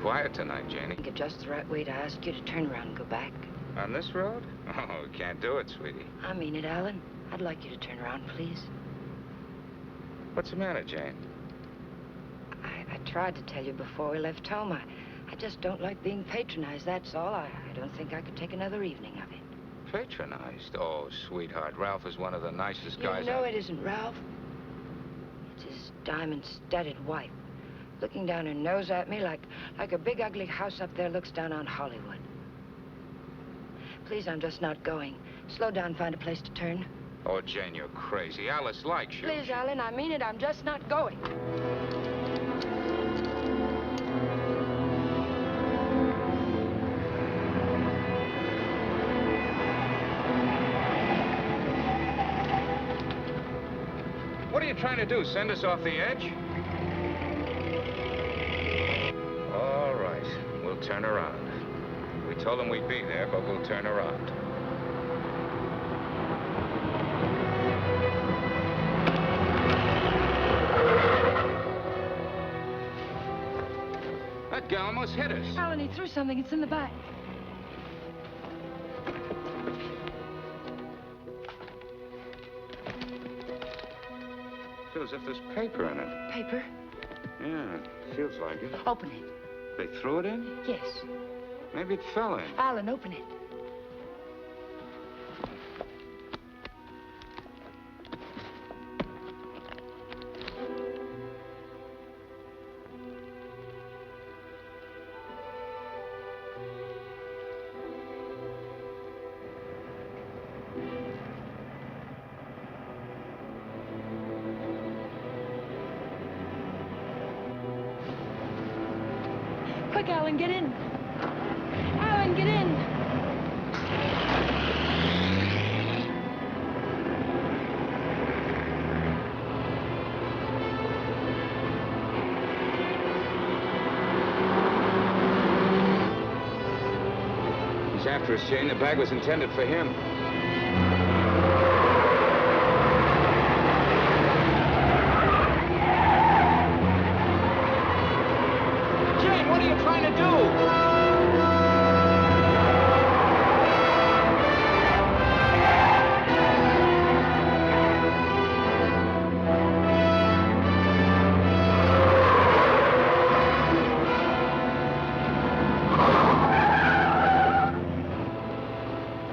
quiet tonight, Janie. I think it's just the right way to ask you to turn around and go back. On this road? Oh, we can't do it, sweetie. I mean it, Alan. I'd like you to turn around, please. What's the matter, Jane? I tried to tell you before we left home. I just don't like being patronized, that's all. I don't think I could take another evening of it. Patronized? Oh, sweetheart, Ralph is one of the nicest guys. You know it isn't Ralph. It's his diamond-studded wife, looking down her nose at me like a big ugly house up there looks down on Hollywood. Please, I'm just not going. Slow down, find a place to turn. Oh, Jane, you're crazy. Alice likes you. Please, Alan, I mean it. I'm just not going. What are you trying to do, send us off the edge? All right, we'll turn around. We told them we'd be there, but we'll turn around. That guy almost hit us. Alan, he threw something. It's in the back. Feels as if there's paper in it. Paper? Yeah, feels like it. Open it. They threw it in? Yes. Maybe it fell in. Alan, open it. Quick, Alan, get in. Alan, get in. He's after us, Jane. The bag was intended for him. Jane, what are you trying to do?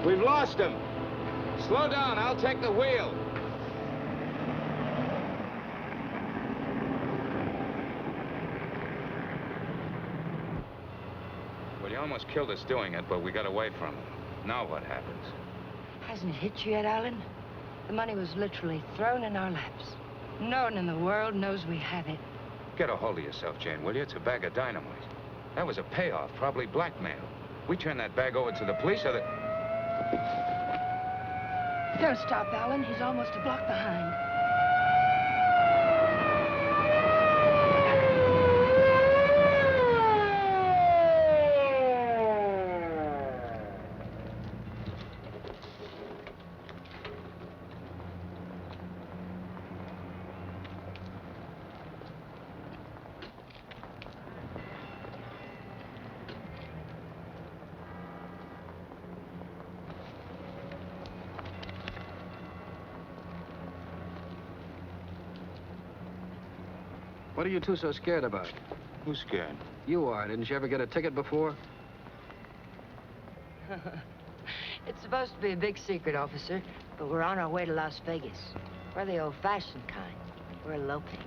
We've lost him. Slow down, I'll take the wheel. Well, he almost killed us doing it, but we got away from him. Now what happens? Hasn't it hit you yet, Alan? The money was literally thrown in our laps. No one in the world knows we have it. Get a hold of yourself, Jane, will you? It's a bag of dynamite. That was a payoff, probably blackmail. We turn that bag over to the police, or the... Don't stop, Alan. He's almost a block behind. What are you two so scared about? Who's scared? You are. Didn't you ever get a ticket before? It's supposed to be a big secret, officer, but we're on our way to Las Vegas. We're the old-fashioned kind. We're eloping.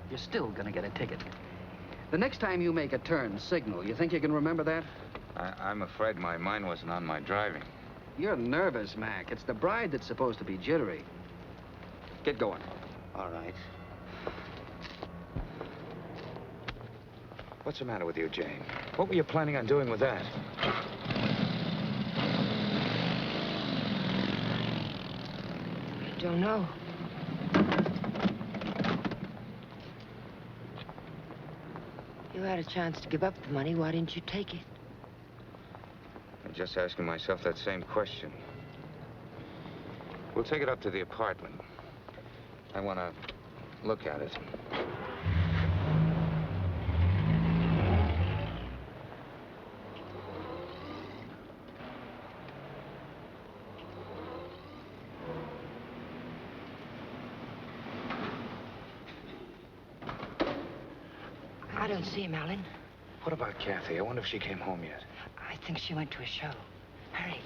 You're still gonna get a ticket. The next time you make a turn, signal. You think you can remember that? I'm afraid my mind wasn't on my driving. You're nervous, Mac. It's the bride that's supposed to be jittery. Get going. All right. What's the matter with you, Jane? What were you planning on doing with that? I don't know. You had a chance to give up the money. Why didn't you take it? I'm just asking myself that same question. We'll take it up to the apartment. I want to look at it. I don't see him, Alan. What about Kathy? I wonder if she came home yet. I think she went to a show. Hurry.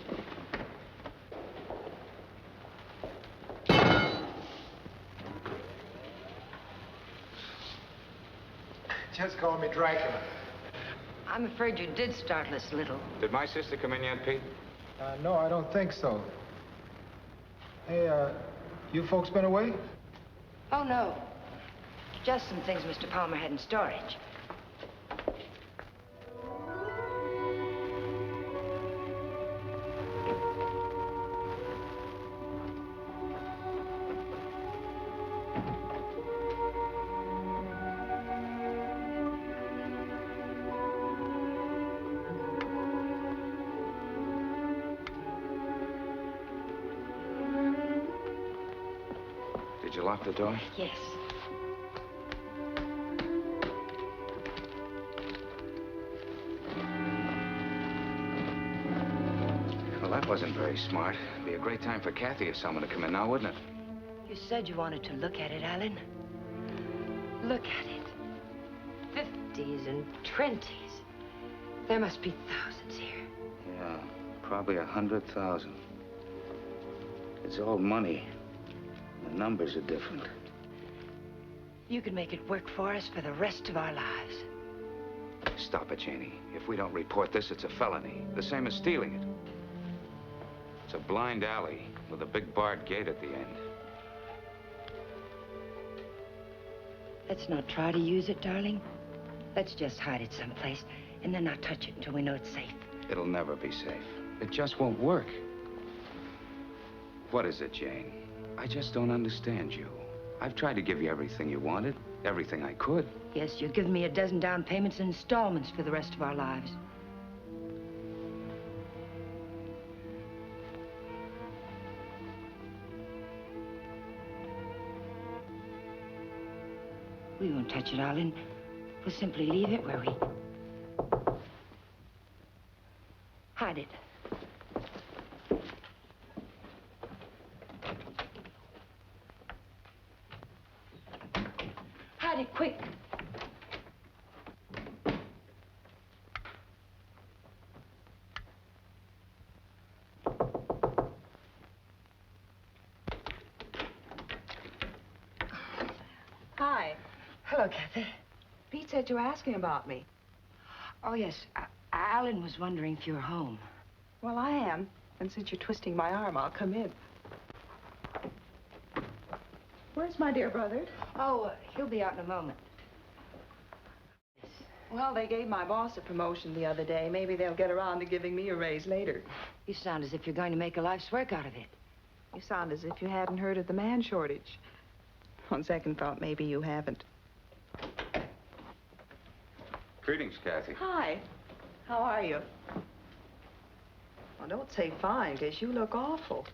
Just call me Dracula. I'm afraid you did startle us a little. Did my sister come in yet, Pete? No, I don't think so. Hey, you folks been away? Oh, no. Just some things Mr. Palmer had in storage. Did you lock the door? Yes. Well, that wasn't very smart. It'd be a great time for Kathy or someone to come in now, wouldn't it? You said you wanted to look at it, Alan. Look at it. 50s and 20s. There must be thousands here. Yeah, probably 100,000. It's all money. The numbers are different. You could make it work for us for the rest of our lives. Stop it, Janie. If we don't report this, it's a felony. The same as stealing it. It's a blind alley with a big barred gate at the end. Let's not try to use it, darling. Let's just hide it someplace and then not touch it until we know it's safe. It'll never be safe. It just won't work. What is it, Jane? I just don't understand you. I've tried to give you everything you wanted, everything I could. Yes, you've given me a dozen down payments and installments for the rest of our lives. We won't touch it, Alan. We'll simply leave it where we... hide it. Hide it, quick. Hi. Hello, Kathy. Pete said you were asking about me. Oh, yes. Alan was wondering if you were home. Well, I am. And since you're twisting my arm, I'll come in. Where's my dear brother? Oh, he'll be out in a moment. Well, they gave my boss a promotion the other day. Maybe they'll get around to giving me a raise later. You sound as if you're going to make a life's work out of it. You sound as if you hadn't heard of the man shortage. On second thought, maybe you haven't. Greetings, Kathy. Hi. How are you? Well, don't say fine, because you look awful.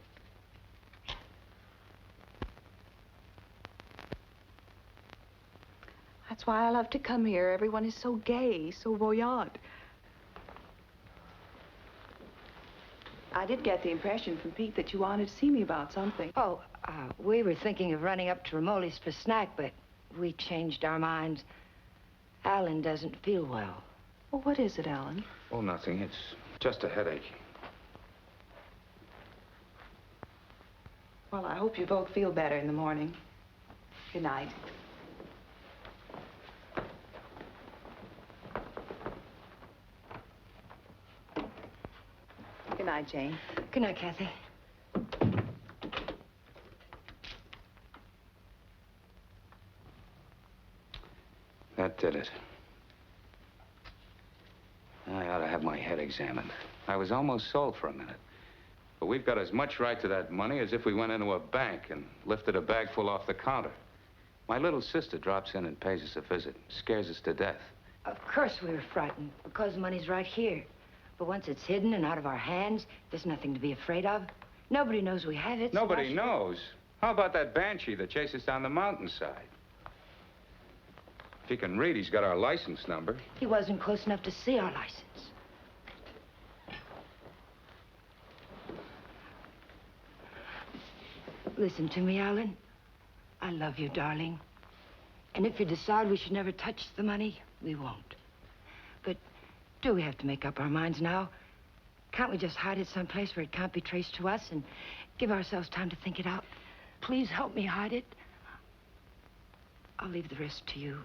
That's why I love to come here. Everyone is so gay, so voyant. I did get the impression from Pete that you wanted to see me about something. Oh, we were thinking of running up to Ramoli's for snack, but we changed our minds. Alan doesn't feel well. Well, what is it, Alan? Oh, nothing. It's just a headache. Well, I hope you both feel better in the morning. Good night. Good night, Jane. Good night, Kathy. That did it. I ought to have my head examined. I was almost sold for a minute. But we've got as much right to that money as if we went into a bank and lifted a bag full off the counter. My little sister drops in and pays us a visit. Scares us to death. Of course we were frightened, because the money's right here. But once it's hidden and out of our hands, there's nothing to be afraid of. Nobody knows we have it. so why Nobody should- knows. How about that banshee that chased us down the mountainside? If he can read, he's got our license number. He wasn't close enough to see our license. Listen to me, Alan. I love you, darling. And if you decide we should never touch the money, we won't. But do we have to make up our minds now? Can't we just hide it someplace where it can't be traced to us and give ourselves time to think it out? Please help me hide it. I'll leave the rest to you.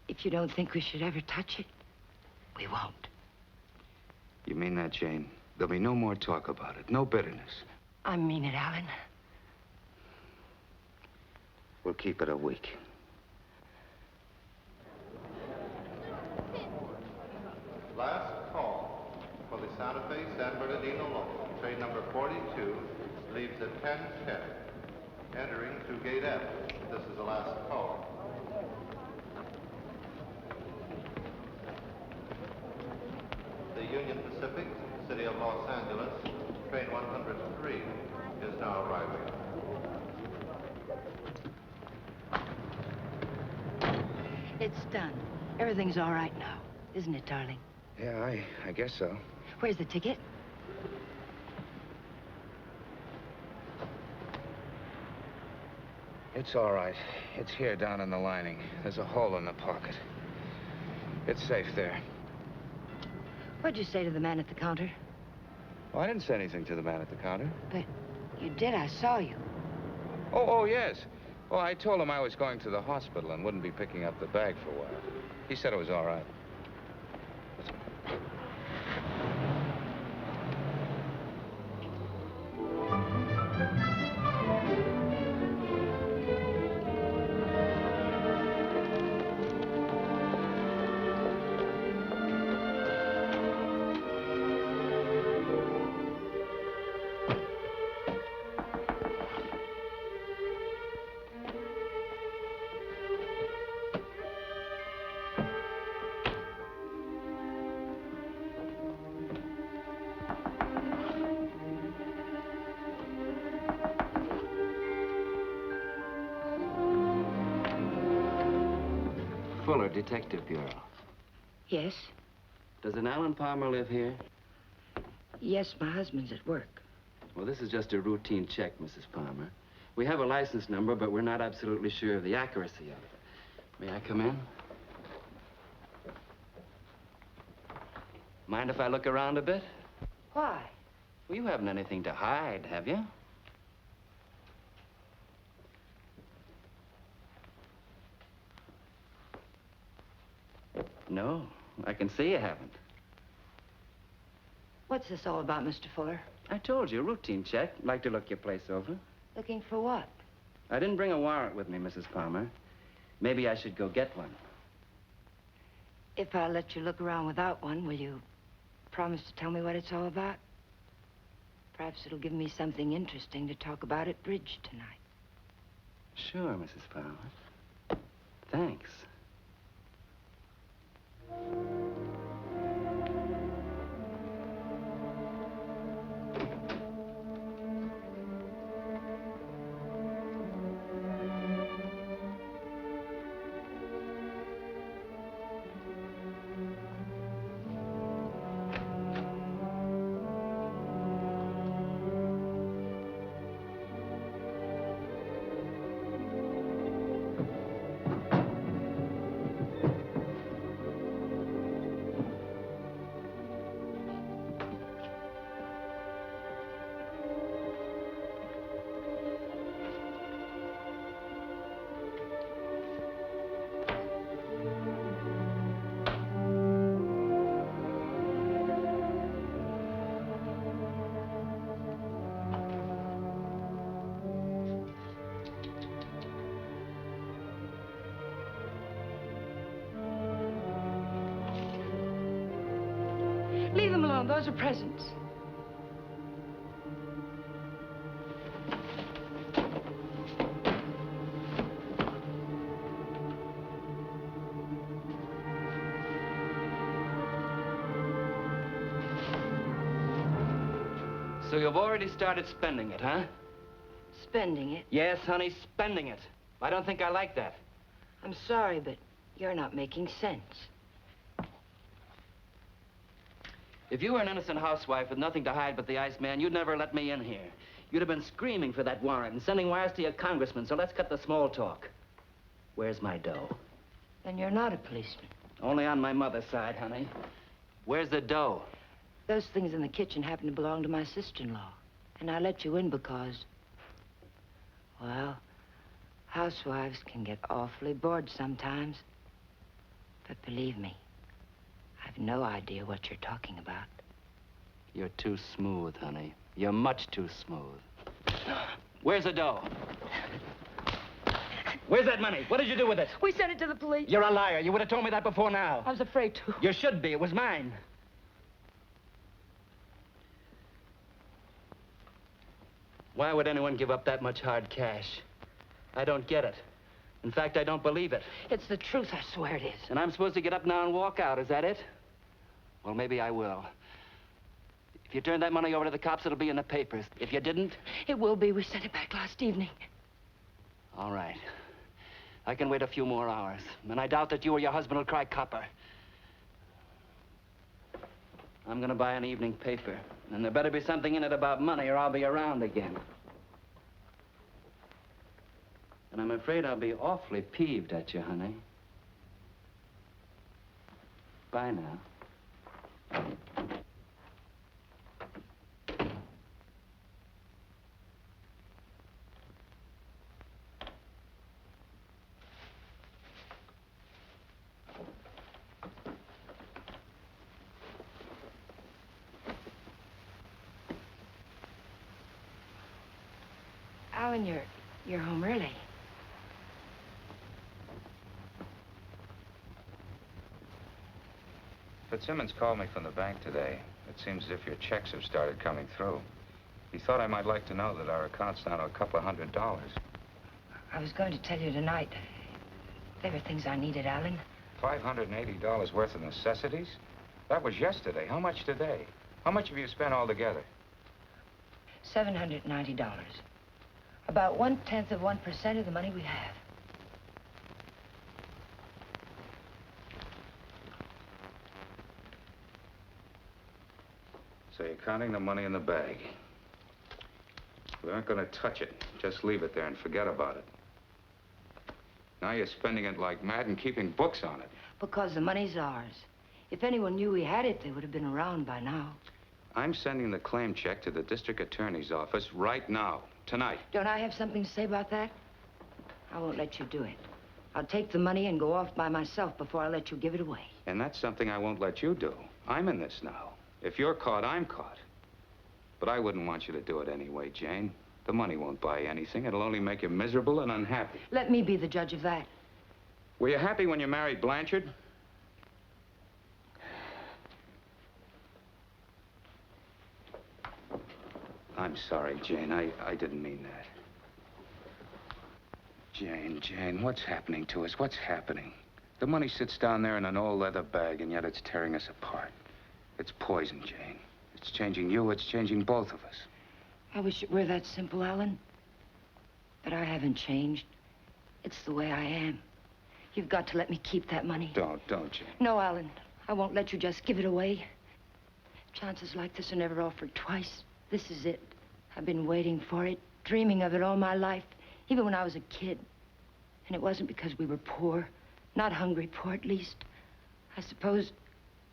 If you don't think we should ever touch it, we won't. You mean that, Jane? There'll be no more talk about it, no bitterness. I mean it, Alan. We'll keep it a week. Last call for the Santa Fe San Bernardino local. Train number 42 leaves at 10:10, entering through gate F. This is the last call. The Union Pacific, City of Los Angeles, train 103 is now arriving. It's done. Everything's all right now, isn't it, darling? Yeah, I guess so. Where's the ticket? It's all right. It's here down in the lining. There's a hole in the pocket. It's safe there. What'd you say to the man at the counter? Well, I didn't say anything to the man at the counter. But you did. I saw you. Oh, yes. Well, I told him I was going to the hospital and wouldn't be picking up the bag for a while. He said it was all right. Fuller, Detective Bureau. Yes? Does an Alan Palmer live here? Yes, my husband's at work. Well, this is just a routine check, Mrs. Palmer. We have a license number, but we're not absolutely sure of the accuracy of it. May I come in? Mind if I look around a bit? Why? Well, you haven't anything to hide, have you? No, I can see you haven't. What's this all about, Mr. Fuller? I told you, routine check. Like to look your place over. Looking for what? I didn't bring a warrant with me, Mrs. Palmer. Maybe I should go get one. If I let you look around without one, will you promise to tell me what it's all about? Perhaps it'll give me something interesting to talk about at bridge tonight. Sure, Mrs. Palmer. Thanks. Leave them alone. Those are presents. So you've already started spending it, huh? Spending it? Yes, honey, spending it. I don't think I like that. I'm sorry, but you're not making sense. If you were an innocent housewife with nothing to hide but the Iceman, you'd never let me in here. You'd have been screaming for that warrant and sending wires to your congressman, so let's cut the small talk. Where's my dough? Then you're not a policeman. Only on my mother's side, honey. Where's the dough? Those things in the kitchen happen to belong to my sister-in-law. And I let you in because, well, housewives can get awfully bored sometimes. But believe me, I've no idea what you're talking about. You're too smooth, honey. You're much too smooth. Where's the dough? Where's that money? What did you do with it? We sent it to the police. You're a liar. You would have told me that before now. I was afraid to. You should be. It was mine. Why would anyone give up that much hard cash? I don't get it. In fact, I don't believe it. It's the truth, I swear it is. And I'm supposed to get up now and walk out, is that it? Well, maybe I will. If you turn that money over to the cops, it'll be in the papers. If you didn't... It will be. We sent it back last evening. All right. I can wait a few more hours. And I doubt that you or your husband will cry copper. I'm gonna buy an evening paper. And there better be something in it about money or I'll be around again. And I'm afraid I'll be awfully peeved at you, honey. Bye now. Alan, you're home early. Fitzsimmons called me from the bank today. It seems as if your checks have started coming through. He thought I might like to know that our account's down to $200. I was going to tell you tonight. There were things I needed, Alan. $580 worth of necessities? That was yesterday. How much today? How much have you spent altogether? $790. About 0.1% of the money we have. So you're counting the money in the bag. We aren't going to touch it. Just leave it there and forget about it. Now you're spending it like mad and keeping books on it. Because the money's ours. If anyone knew we had it, they would have been around by now. I'm sending the claim check to the district attorney's office right now, tonight. Don't I have something to say about that? I won't let you do it. I'll take the money and go off by myself before I let you give it away. And that's something I won't let you do. I'm in this now. If you're caught, I'm caught. But I wouldn't want you to do it anyway, Jane. The money won't buy anything. It'll only make you miserable and unhappy. Let me be the judge of that. Were you happy when you married Blanchard? I'm sorry, Jane. I didn't mean that. Jane, what's happening to us? What's happening? The money sits down there in an old leather bag, and yet it's tearing us apart. It's poison, Jane. It's changing you. It's changing both of us. I wish it were that simple, Alan. But I haven't changed. It's the way I am. You've got to let me keep that money. Don't, Jane. No, Alan. I won't let you just give it away. Chances like this are never offered twice. This is it. I've been waiting for it, dreaming of it all my life, even when I was a kid. And it wasn't because we were poor. Not hungry poor, at least. I suppose,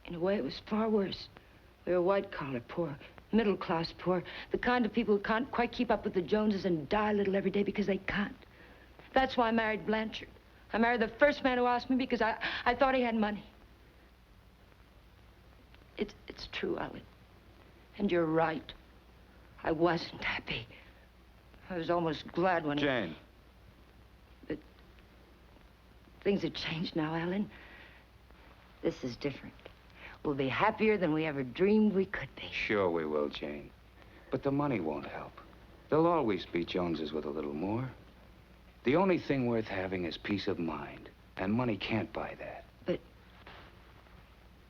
in a way, it was far worse. We were white-collar poor, middle-class poor, the kind of people who can't quite keep up with the Joneses and die a little every day because they can't. That's why I married Blanchard. I married the first man who asked me because I thought he had money. It's true, Alan. And you're right. I wasn't happy. I was almost glad when... Jane. But things have changed now, Alan. This is different. We'll be happier than we ever dreamed we could be. Sure we will, Jane. But the money won't help. There'll always be Joneses with a little more. The only thing worth having is peace of mind. And money can't buy that. But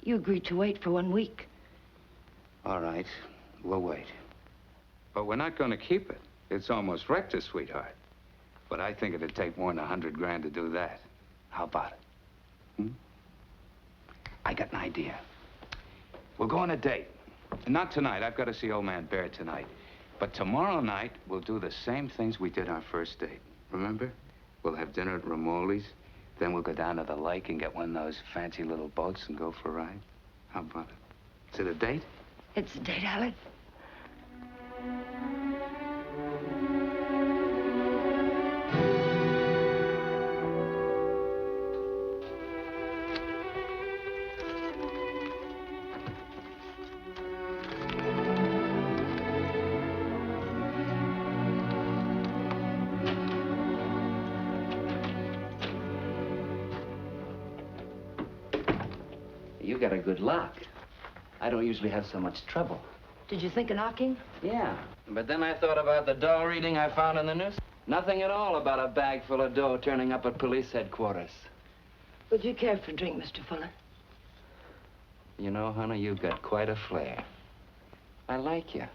you agreed to wait for 1 week. All right, we'll wait. But we're not going to keep it. It's almost wrecked us, sweetheart. But I think it'd take more than $100 grand to do that. How about it? I got an idea. We'll go on a date. Not tonight. I've got to see old man Bear tonight. But tomorrow night, we'll do the same things we did our first date. Remember? We'll have dinner at Ramoli's. Then we'll go down to the lake and get one of those fancy little boats and go for a ride. How about it? Is it a date? It's a date, Alec. You got a good lock. I don't usually have so much trouble. Did you think of knocking? Yeah, but then I thought about the dough reading I found in the news. Nothing at all about a bag full of dough turning up at police headquarters. Would you care for a drink, Mr. Fuller? You know, honey, you've got quite a flair. I like you.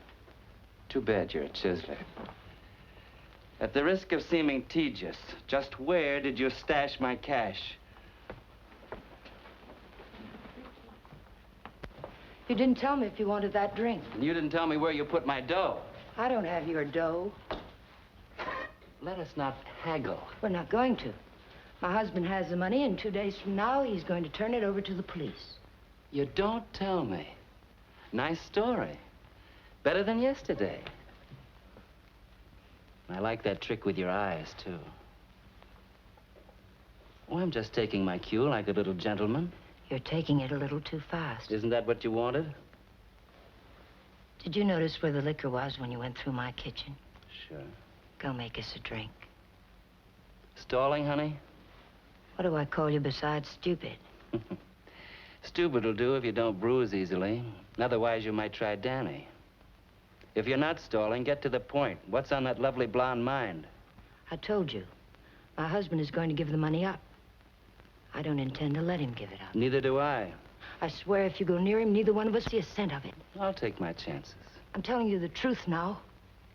Too bad you're a chiseler. At the risk of seeming tedious, just where did you stash my cash? You didn't tell me if you wanted that drink. And you didn't tell me where you put my dough. I don't have your dough. Let us not haggle. We're not going to. My husband has the money, and 2 days from now, he's going to turn it over to the police. You don't tell me. Nice story. Better than yesterday. I like that trick with your eyes, too. Oh, I'm just taking my cue like a little gentleman. You're taking it a little too fast. Isn't that what you wanted? Did you notice where the liquor was when you went through my kitchen? Sure. Go make us a drink. Stalling, honey? What do I call you besides stupid? Stupid will do if you don't bruise easily. Otherwise, you might try Danny. If you're not stalling, get to the point. What's on that lovely blonde mind? I told you. My husband is going to give the money up. I don't intend to let him give it up. Neither do I. I swear if you go near him, neither one of us see a cent of it. I'll take my chances. I'm telling you the truth now.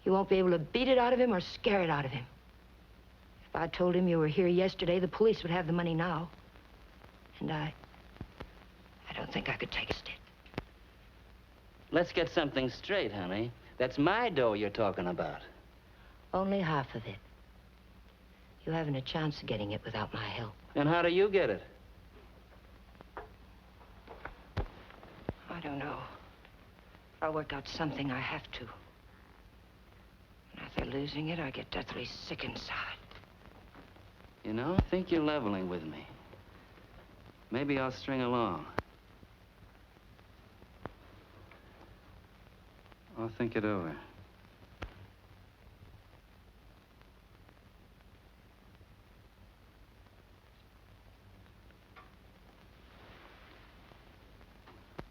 You won't be able to beat it out of him or scare it out of him. If I told him you were here yesterday, the police would have the money now. And I don't think I could take a stick. Let's get something straight, honey. That's my dough you're talking about. Only half of it. You haven't a chance of getting it without my help. And how do you get it? I don't know. I'll work out something. I have to. And after losing it, I get deathly sick inside. You know, I think you're leveling with me. Maybe I'll string along. I'll think it over.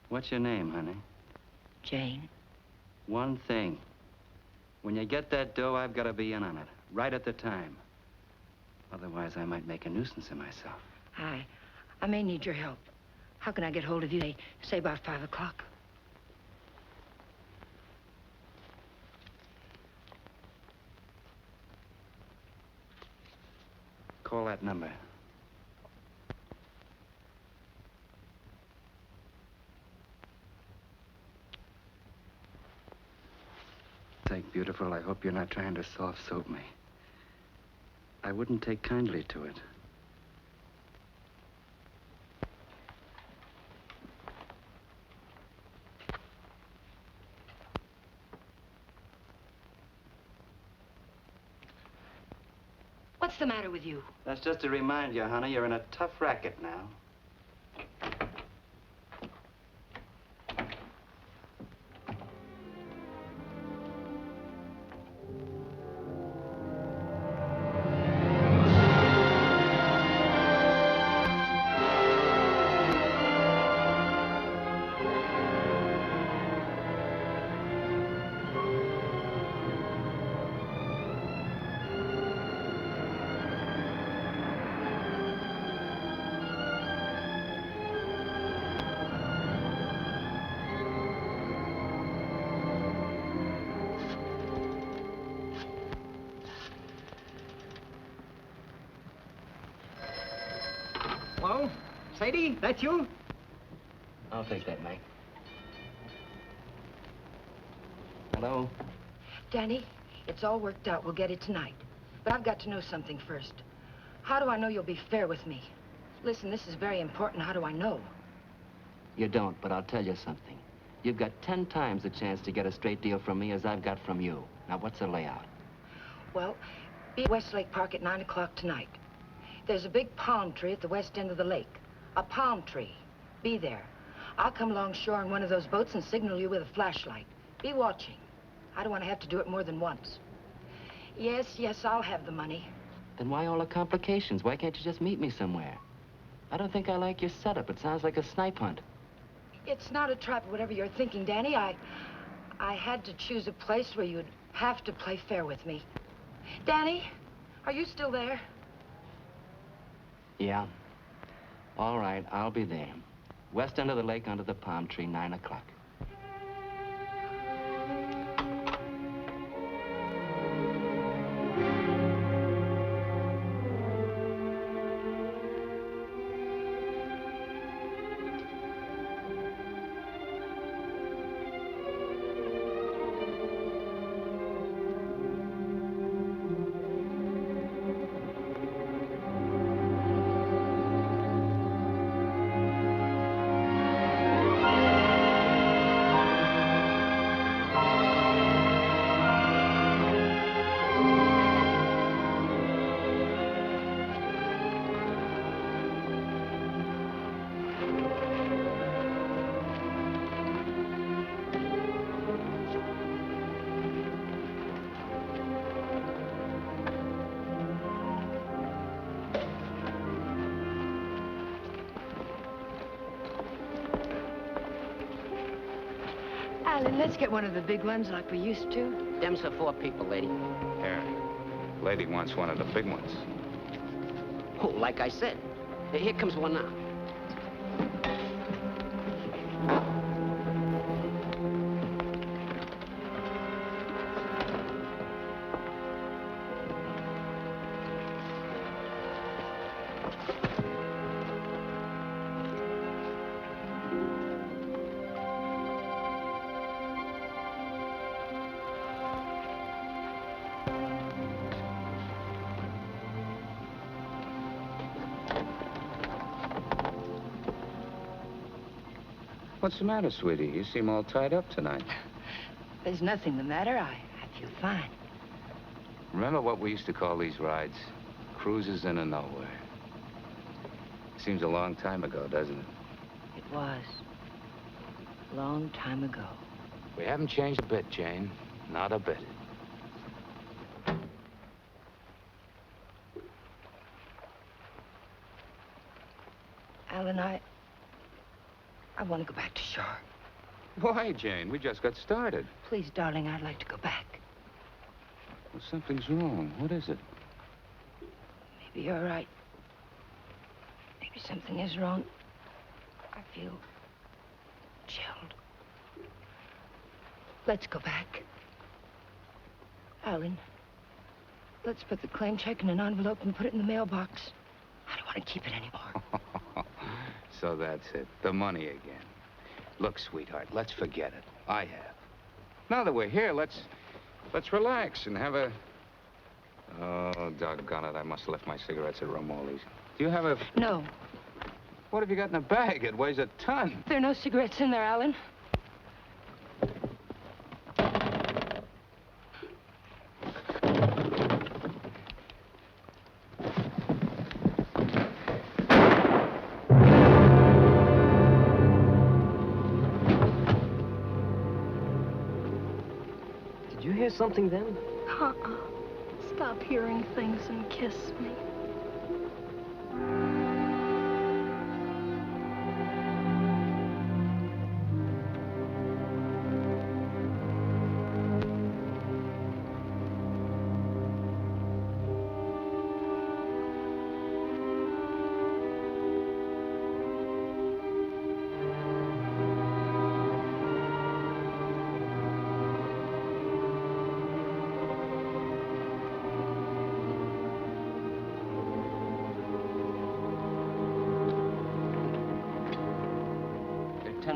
What's your name, honey? Jane. One thing. When you get that dough, I've got to be in on it. Right at the time. Otherwise, I might make a nuisance of myself. I may need your help. How can I get hold of you? Say about 5 o'clock. Call that number. Take, beautiful, I hope you're not trying to soft soap me. I wouldn't take kindly to it. What's the matter with you? That's just to remind you, honey, you're in a tough racket now. Hello? Sadie, that's you? I'll take that, Mike. Hello? Danny, it's all worked out. We'll get it tonight. But I've got to know something first. How do I know you'll be fair with me? Listen, this is very important. How do I know? You don't, but I'll tell you something. You've got 10 times the chance to get a straight deal from me as I've got from you. Now, what's the layout? Well, be at Westlake Park at 9 o'clock tonight. There's a big palm tree at the west end of the lake. A palm tree. Be there. I'll come along shore in one of those boats and signal you with a flashlight. Be watching. I don't want to have to do it more than once. Yes, I'll have the money. Then why all the complications? Why can't you just meet me somewhere? I don't think I like your setup. It sounds like a snipe hunt. It's not a trap, whatever you're thinking, Danny. I had to choose a place where you'd have to play fair with me. Danny, are you still there? Yeah. All right, I'll be there. West end of the lake under the palm tree, 9 o'clock. Alan, let's get one of the big ones like we used to. Them's for 4 people, lady. Here. Lady wants one of the big ones. Oh, like I said. Here comes one now. What's the matter, sweetie? You seem all tied up tonight. There's nothing the matter. I feel fine. Remember what we used to call these rides? Cruises into nowhere. Seems a long time ago, doesn't it? It was. A long time ago. We haven't changed a bit, Jane. Not a bit. Alan, I want to go back to shore. Why, Jane? We just got started. Please, darling, I'd like to go back. Well, something's wrong. What is it? Maybe you're right. Maybe something is wrong. I feel chilled. Let's go back. Alan, let's put the claim check in an envelope and put it in the mailbox. I don't want to keep it anymore. So that's it. The money again. Look, sweetheart, let's forget it. I have. Now that we're here, let's relax and have a... Oh, doggone it. I must have left my cigarettes at Romoli's. Do you have a... No. What have you got in the bag? It weighs a ton. There are no cigarettes in there, Alan. Something then? Stop hearing things and kiss me.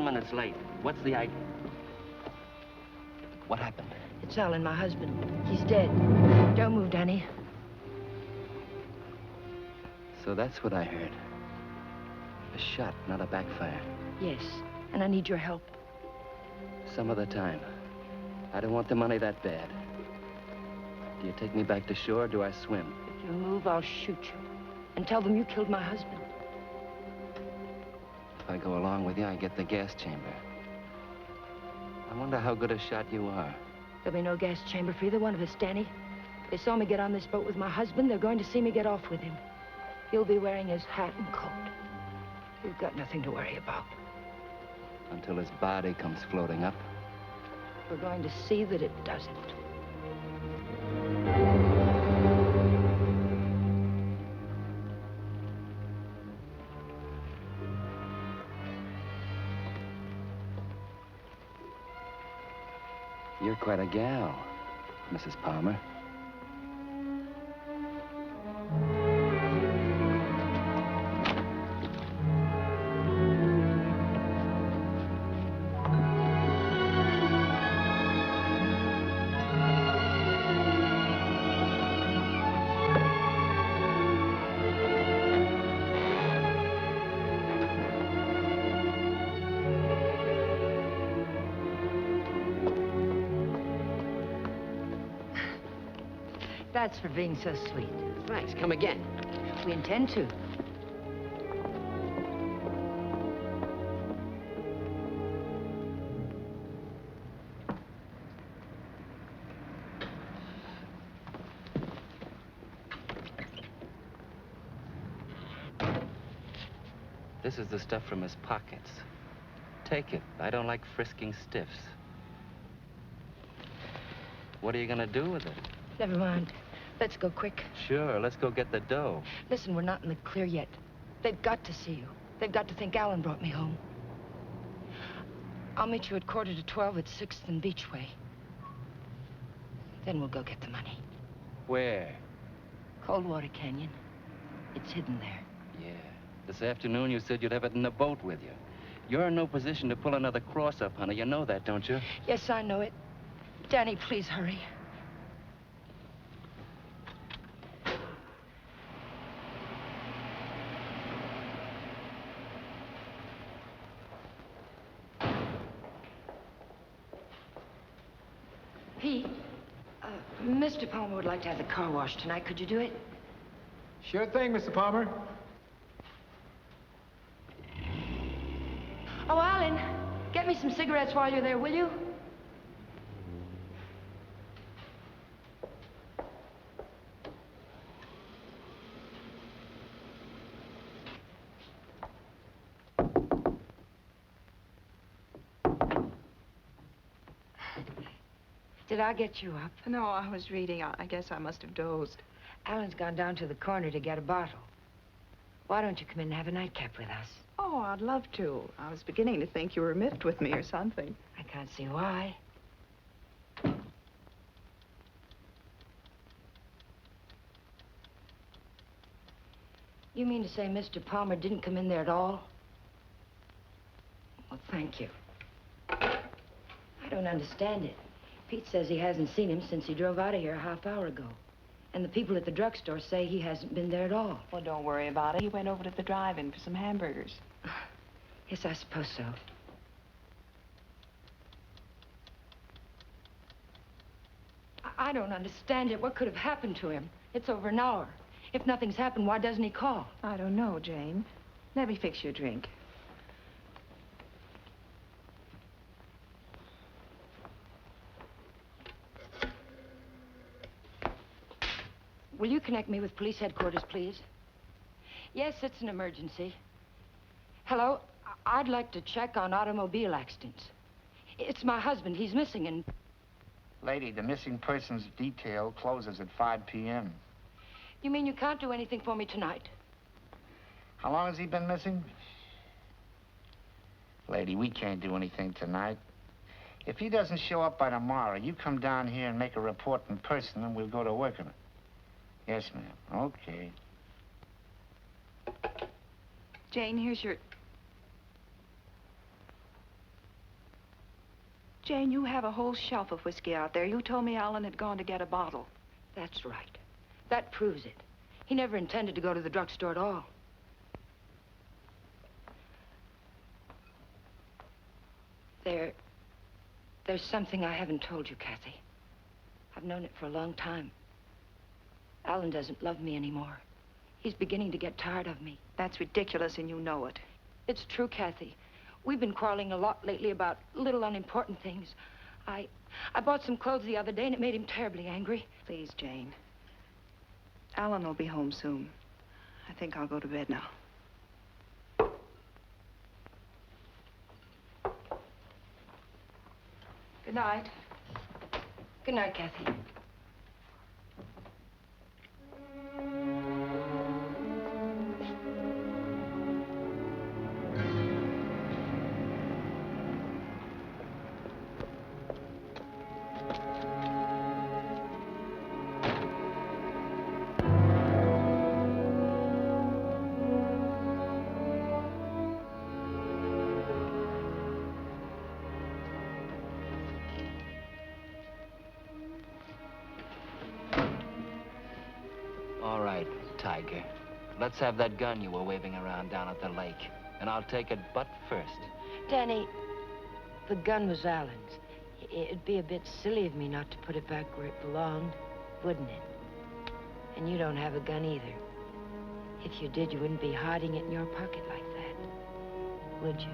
Minutes late. What's the idea? What happened? It's Alan, my husband. He's dead. Don't move, Danny. So that's what I heard. A shot, not a backfire. Yes, and I need your help. Some other time. I don't want the money that bad. Do you take me back to shore, or do I swim? If you move, I'll shoot you. And tell them you killed my husband. If I go along with you, I get the gas chamber. I wonder how good a shot you are. There'll be no gas chamber for either one of us, Danny. They saw me get on this boat with my husband. They're going to see me get off with him. He'll be wearing his hat and coat. You've got nothing to worry about. Until his body comes floating up. We're going to see that it doesn't. You're quite a gal, Mrs. Palmer. That's for being so sweet. Thanks. Come again. We intend to. This is the stuff from his pockets. Take it. I don't like frisking stiffs. What are you gonna do with it? Never mind. Let's go quick. Sure, let's go get the dough. Listen, we're not in the clear yet. They've got to see you. They've got to think Alan brought me home. I'll meet you at 11:45 at 6th and Beachway. Then we'll go get the money. Where? Coldwater Canyon. It's hidden there. Yeah. This afternoon you said you'd have it in the boat with you. You're in no position to pull another cross-up, honey. You know that, don't you? Yes, I know it. Danny, please hurry. Pete, Mr. Palmer would like to have the car washed tonight. Could you do it? Sure thing, Mr. Palmer. Oh, Alan, get me some cigarettes while you're there, will you? Did I get you up? No, I was reading. I guess I must have dozed. Alan's gone down to the corner to get a bottle. Why don't you come in and have a nightcap with us? Oh, I'd love to. I was beginning to think you were miffed with me or something. I can't see why. You mean to say Mr. Palmer didn't come in there at all? Well, thank you. I don't understand it. Pete says he hasn't seen him since he drove out of here a half hour ago. And the people at the drugstore say he hasn't been there at all. Well, don't worry about it. He went over to the drive-in for some hamburgers. Yes, I suppose so. I don't understand it. What could have happened to him? It's over an hour. If nothing's happened, why doesn't he call? I don't know, Jane. Let me fix you a drink. Will you connect me with police headquarters, please? Yes, it's an emergency. Hello? I'd like to check on automobile accidents. It's my husband. He's missing and... Lady, the missing persons detail closes at 5 p.m. You mean you can't do anything for me tonight? How long has he been missing? Lady, we can't do anything tonight. If he doesn't show up by tomorrow, you come down here and make a report in person, and we'll go to work on it. Yes, ma'am. Okay. Jane, here's your... Jane, you have a whole shelf of whiskey out there. You told me Alan had gone to get a bottle. That's right. That proves it. He never intended to go to the drugstore at all. There's something I haven't told you, Kathy. I've known it for a long time. Alan doesn't love me anymore. He's beginning to get tired of me. That's ridiculous, and you know it. It's true, Kathy. We've been quarreling a lot lately about little unimportant things. I bought some clothes the other day, and it made him terribly angry. Please, Jane. Alan will be home soon. I think I'll go to bed now. Good night. Good night, Kathy. Tiger. Let's have that gun you were waving around down at the lake. And I'll take it butt first. Danny, the gun was Alan's. It'd be a bit silly of me not to put it back where it belonged, wouldn't it? And you don't have a gun either. If you did, you wouldn't be hiding it in your pocket like that, would you?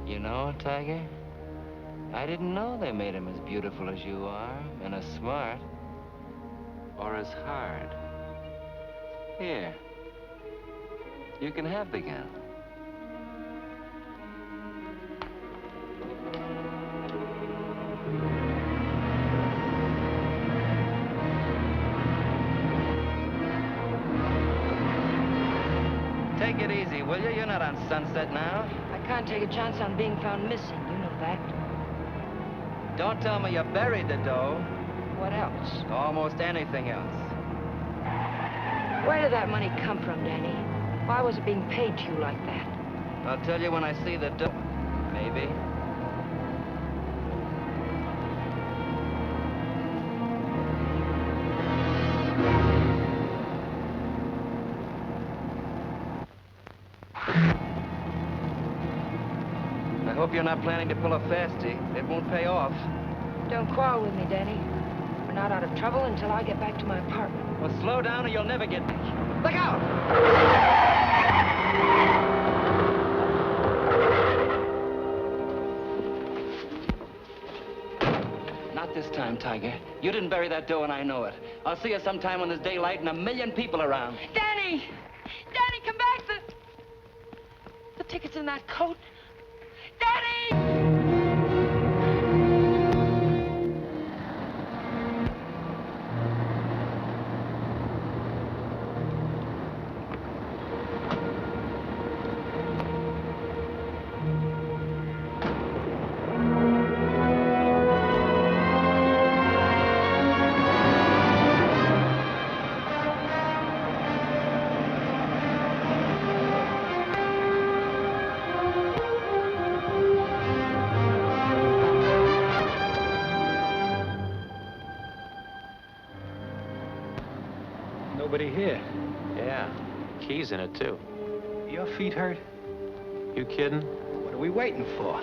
You know, Tiger, I didn't know they made him as beautiful as you are, and as smart, or as hard. Here, you can have the gun. Take it easy, will you? You're not on Sunset now. I can't take a chance on being found missing. You know that. Don't tell me you buried the dough. What else? Almost anything else. Where did that money come from, Danny? Why was it being paid to you like that? I'll tell you when I see the dough. Maybe. I hope you're not planning to pull a fastie. It won't pay off. Don't quarrel with me, Danny. We're not out of trouble until I get back to my apartment. Well, slow down or you'll never get me. Look out! Not this time, Tiger. You didn't bury that dough and I know it. I'll see you sometime when there's daylight and a million people around. Danny! Danny, come back! The ticket's in that coat. Danny! Nobody here. Yeah, keys in it, too. Your feet hurt? You kidding? What are we waiting for?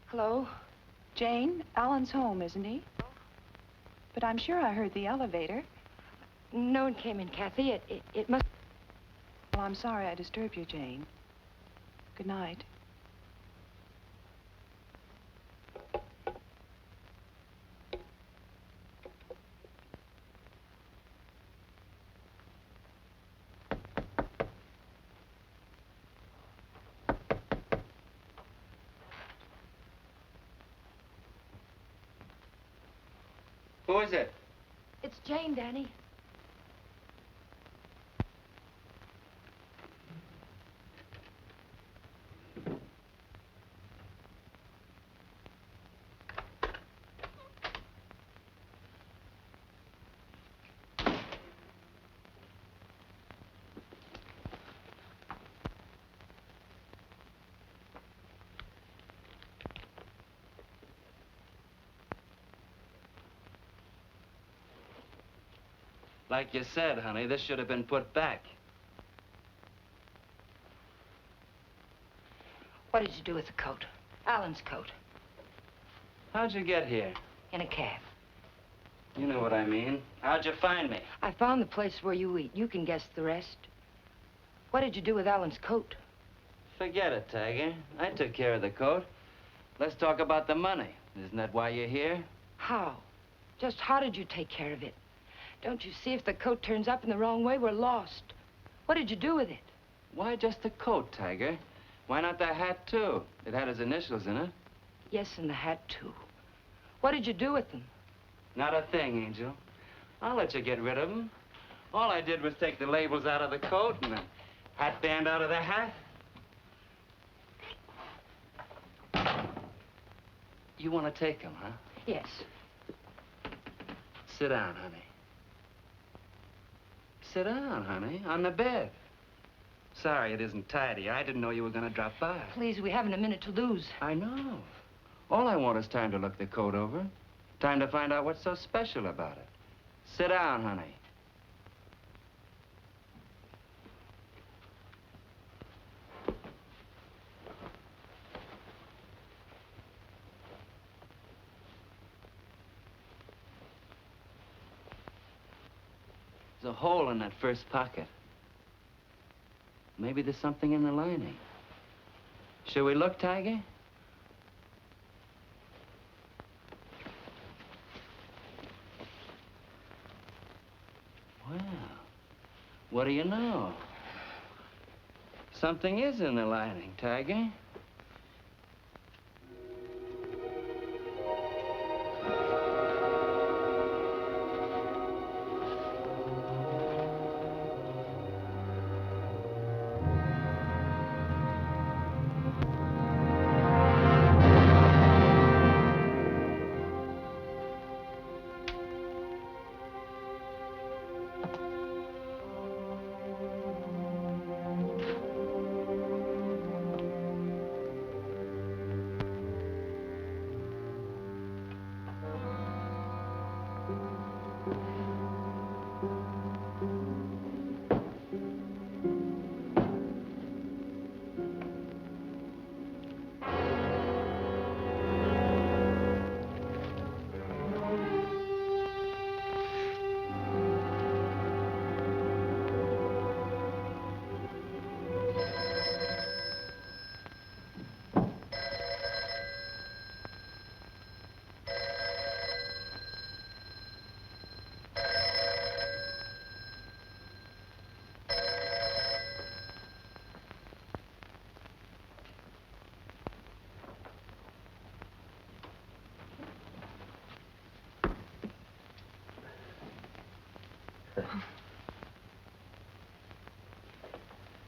Hello? Jane, Alan's home, isn't he? But I'm sure I heard the elevator. No one came in, Kathy. It must... Well, I'm sorry I disturbed you, Jane. Good night. Who is it? It's Jane, Danny. Like you said, honey, this should have been put back. What did you do with the coat? Alan's coat. How'd you get here? In a cab. You know what I mean. How'd you find me? I found the place where you eat. You can guess the rest. What did you do with Alan's coat? Forget it, Tiger. I took care of the coat. Let's talk about the money. Isn't that why you're here? How? Just how did you take care of it? Don't you see if the coat turns up in the wrong way, we're lost. What did you do with it? Why just the coat, Tiger? Why not the hat, too? It had his initials in it. Yes, and the hat, too. What did you do with them? Not a thing, Angel. I'll let you get rid of them. All I did was take the labels out of the coat and the hat band out of the hat. You want to take them, huh? Yes. Sit down, honey. Sit down, honey, on the bed. Sorry it isn't tidy. I didn't know you were going to drop by. Please, we haven't a minute to lose. I know. All I want is time to look the coat over. Time to find out what's so special about it. Sit down, honey. There's a hole in that first pocket. Maybe there's something in the lining. Shall we look, Tiger? Well, what do you know? Something is in the lining, Tiger.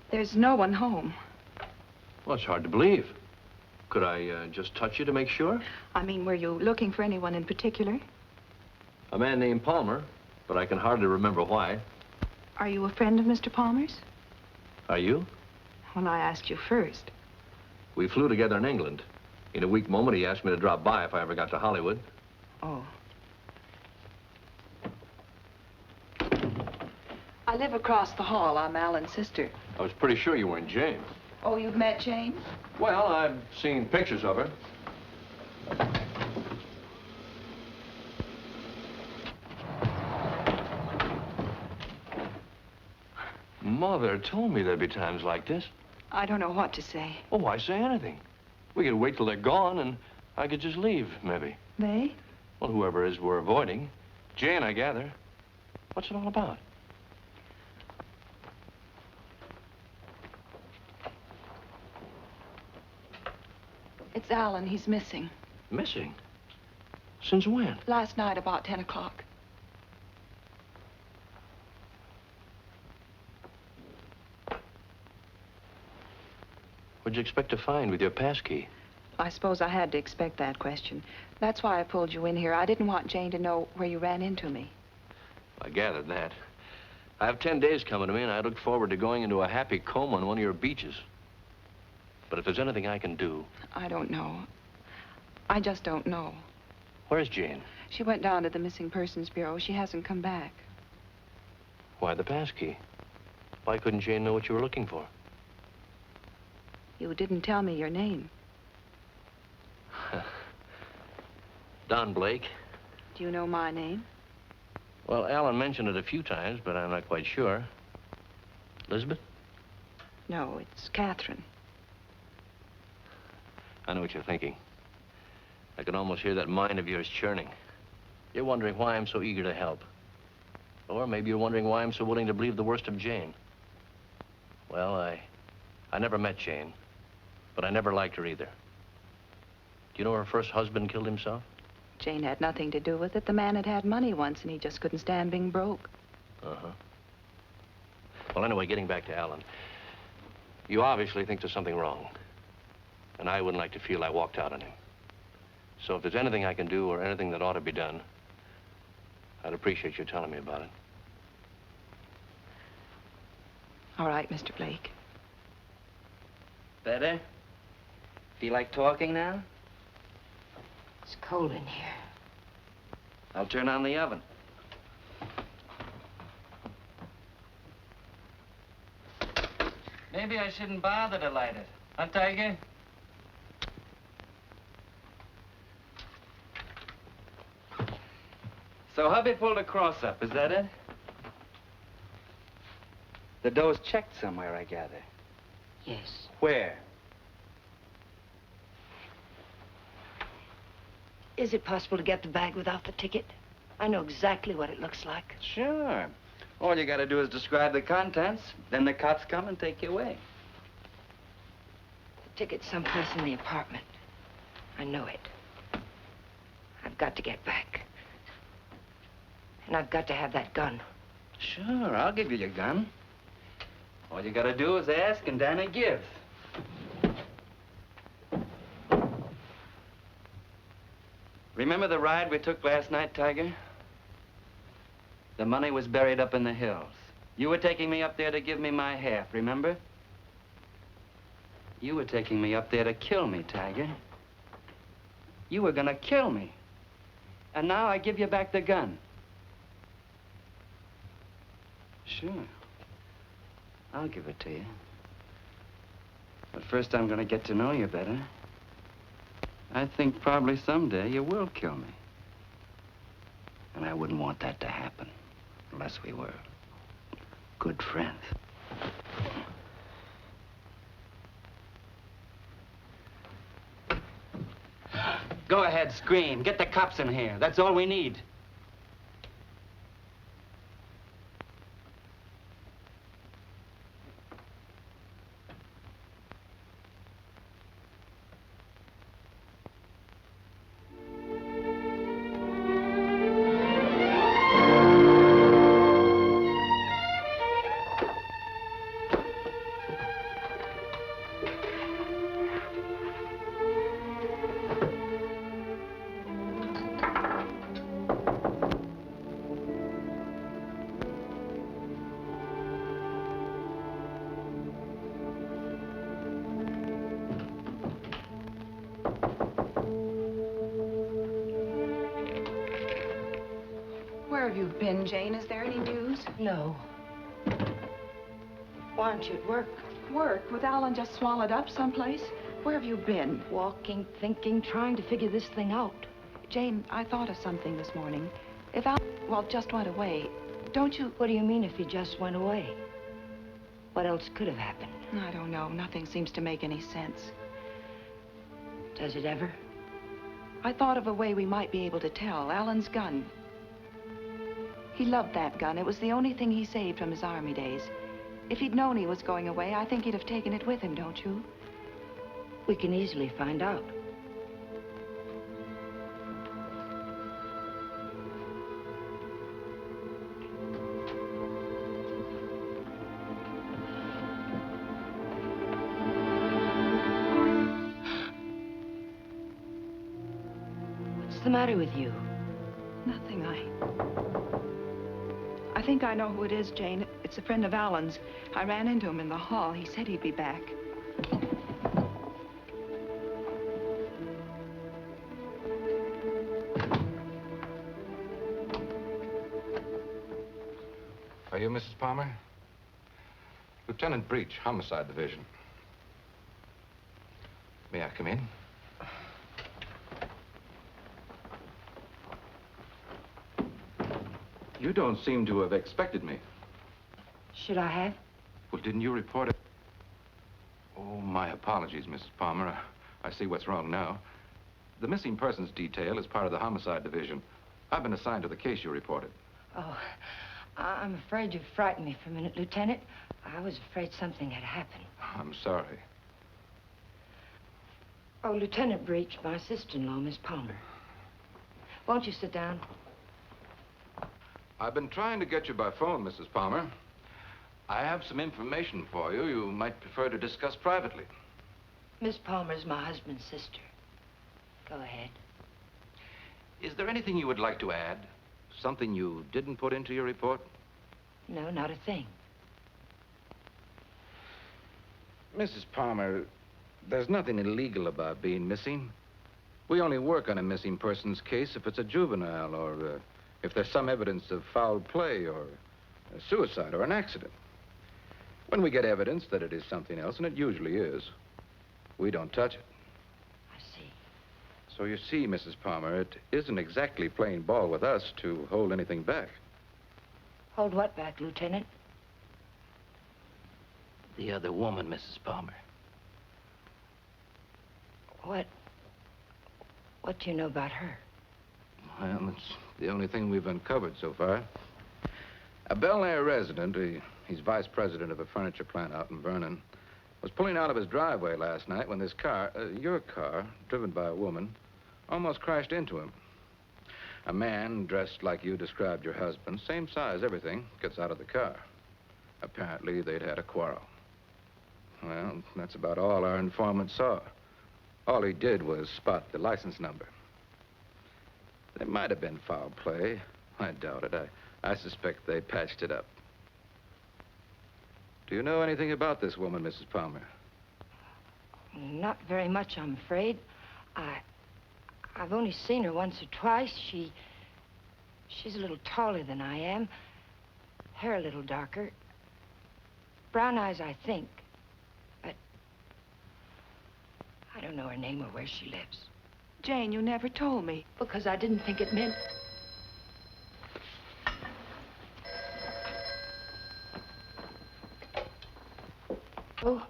There's no one home. Well, it's hard to believe. Could I just touch you to make sure? I mean, were you looking for anyone in particular? A man named Palmer, but I can hardly remember why. Are you a friend of Mr. Palmer's? Are you? Well, I asked you first. We flew together in England. In a weak moment, he asked me to drop by if I ever got to Hollywood. Oh. I live across the hall. I'm Alan's sister. I was pretty sure you weren't Jane. Oh, you've met Jane? Well, I've seen pictures of her. Mother told me there'd be times like this. I don't know what to say. Oh, why say anything? We could wait till they're gone, and I could just leave, maybe. They? Well, whoever it is we're avoiding. Jane, I gather. What's it all about? It's Alan. He's missing. Missing? Since when? Last night, about 10 o'clock. What'd you expect to find with your passkey? I suppose I had to expect that question. That's why I pulled you in here. I didn't want Jane to know where you ran into me. I gathered that. I have 10 days coming to me, and I look forward to going into a happy coma on one of your beaches. But if there's anything I can do... I don't know. I just don't know. Where's Jane? She went down to the Missing Persons Bureau. She hasn't come back. Why the passkey? Why couldn't Jane know what you were looking for? You didn't tell me your name. Don Blake. Do you know my name? Well, Alan mentioned it a few times, but I'm not quite sure. Lizabeth? No, it's Catherine. I know what you're thinking. I can almost hear that mind of yours churning. You're wondering why I'm so eager to help. Or maybe you're wondering why I'm so willing to believe the worst of Jane. Well, I never met Jane, but I never liked her either. Do you know her first husband killed himself? Jane had nothing to do with it. The man had money once, and he just couldn't stand being broke. Uh-huh. Well, anyway, getting back to Alan. You obviously think there's something wrong. And I wouldn't like to feel I walked out on him. So if there's anything I can do or anything that ought to be done, I'd appreciate you telling me about it. All right, Mr. Blake. Better? Feel like talking now? It's cold in here. I'll turn on the oven. Maybe I shouldn't bother to light it. Huh, Tiger? So hubby pulled a cross-up, is that it? The dough's checked somewhere, I gather. Yes. Where? Is it possible to get the bag without the ticket? I know exactly what it looks like. Sure. All you gotta do is describe the contents, then the cops come and take you away. The ticket's someplace in the apartment. I know it. I've got to get back. And I've got to have that gun. Sure, I'll give you your gun. All you gotta do is ask and Danny gives. Remember the ride we took last night, Tiger? The money was buried up in the hills. You were taking me up there to give me my half, remember? You were taking me up there to kill me, Tiger. You were gonna kill me. And now I give you back the gun. Sure. I'll give it to you. But first I'm gonna get to know you better. I think probably someday you will kill me. And I wouldn't want that to happen unless we were good friends. Go ahead, scream. Get the cops in here. That's all we need. Where have you been, Jane? Is there any news? No. Why aren't you at work? Work? With Alan just swallowed up someplace? Where have you been? Walking, thinking, trying to figure this thing out. Jane, I thought of something this morning. If Alan, well, just went away, don't you... What do you mean if he just went away? What else could have happened? I don't know. Nothing seems to make any sense. Does it ever? I thought of a way we might be able to tell. Alan's gun. He loved that gun. It was the only thing he saved from his army days. If he'd known he was going away, I think he'd have taken it with him, don't you? We can easily find out. What's the matter with you? Nothing. I think I know who it is, Jane. It's a friend of Alan's. I ran into him in the hall. He said he'd be back. Are you Mrs. Palmer. Lieutenant Breach, Homicide Division. May I come in? You don't seem to have expected me. Should I have? Well, didn't you report it? Oh, my apologies, Mrs. Palmer. I see what's wrong now. The missing persons detail is part of the Homicide Division. I've been assigned to the case you reported. Oh, I'm afraid you frightened me for a minute, Lieutenant. I was afraid something had happened. I'm sorry. Oh, Lieutenant Breach, my sister-in-law, Miss Palmer. Won't you sit down? I've been trying to get you by phone, Mrs. Palmer. I have some information for you you might prefer to discuss privately. Miss Palmer's my husband's sister. Go ahead. Is there anything you would like to add? Something you didn't put into your report? No, not a thing. Mrs. Palmer, there's nothing illegal about being missing. We only work on a missing persons case if it's a juvenile or if there's some evidence of foul play or a suicide or an accident. When we get evidence that it is something else, and it usually is, we don't touch it. I see. So you see, Mrs. Palmer, it isn't exactly playing ball with us to hold anything back. Hold what back, Lieutenant? The other woman, Mrs. Palmer. What do you know about her? Well, it's the only thing we've uncovered so far. A Bel Air resident, he's vice president of a furniture plant out in Vernon, was pulling out of his driveway last night when this car, your car, driven by a woman, almost crashed into him. A man dressed like you described your husband, same size, everything, gets out of the car. Apparently, they'd had a quarrel. Well, that's about all our informant saw. All he did was spot the license number. There might have been foul play. I doubt it. I suspect they patched it up. Do you know anything about this woman, Mrs. Palmer? Not very much, I'm afraid. I've only seen her once or twice. She's a little taller than I am. Hair a little darker. Brown eyes, I think. But I don't know her name or where she lives. Jane, you never told me. Because I didn't think it meant... Oh.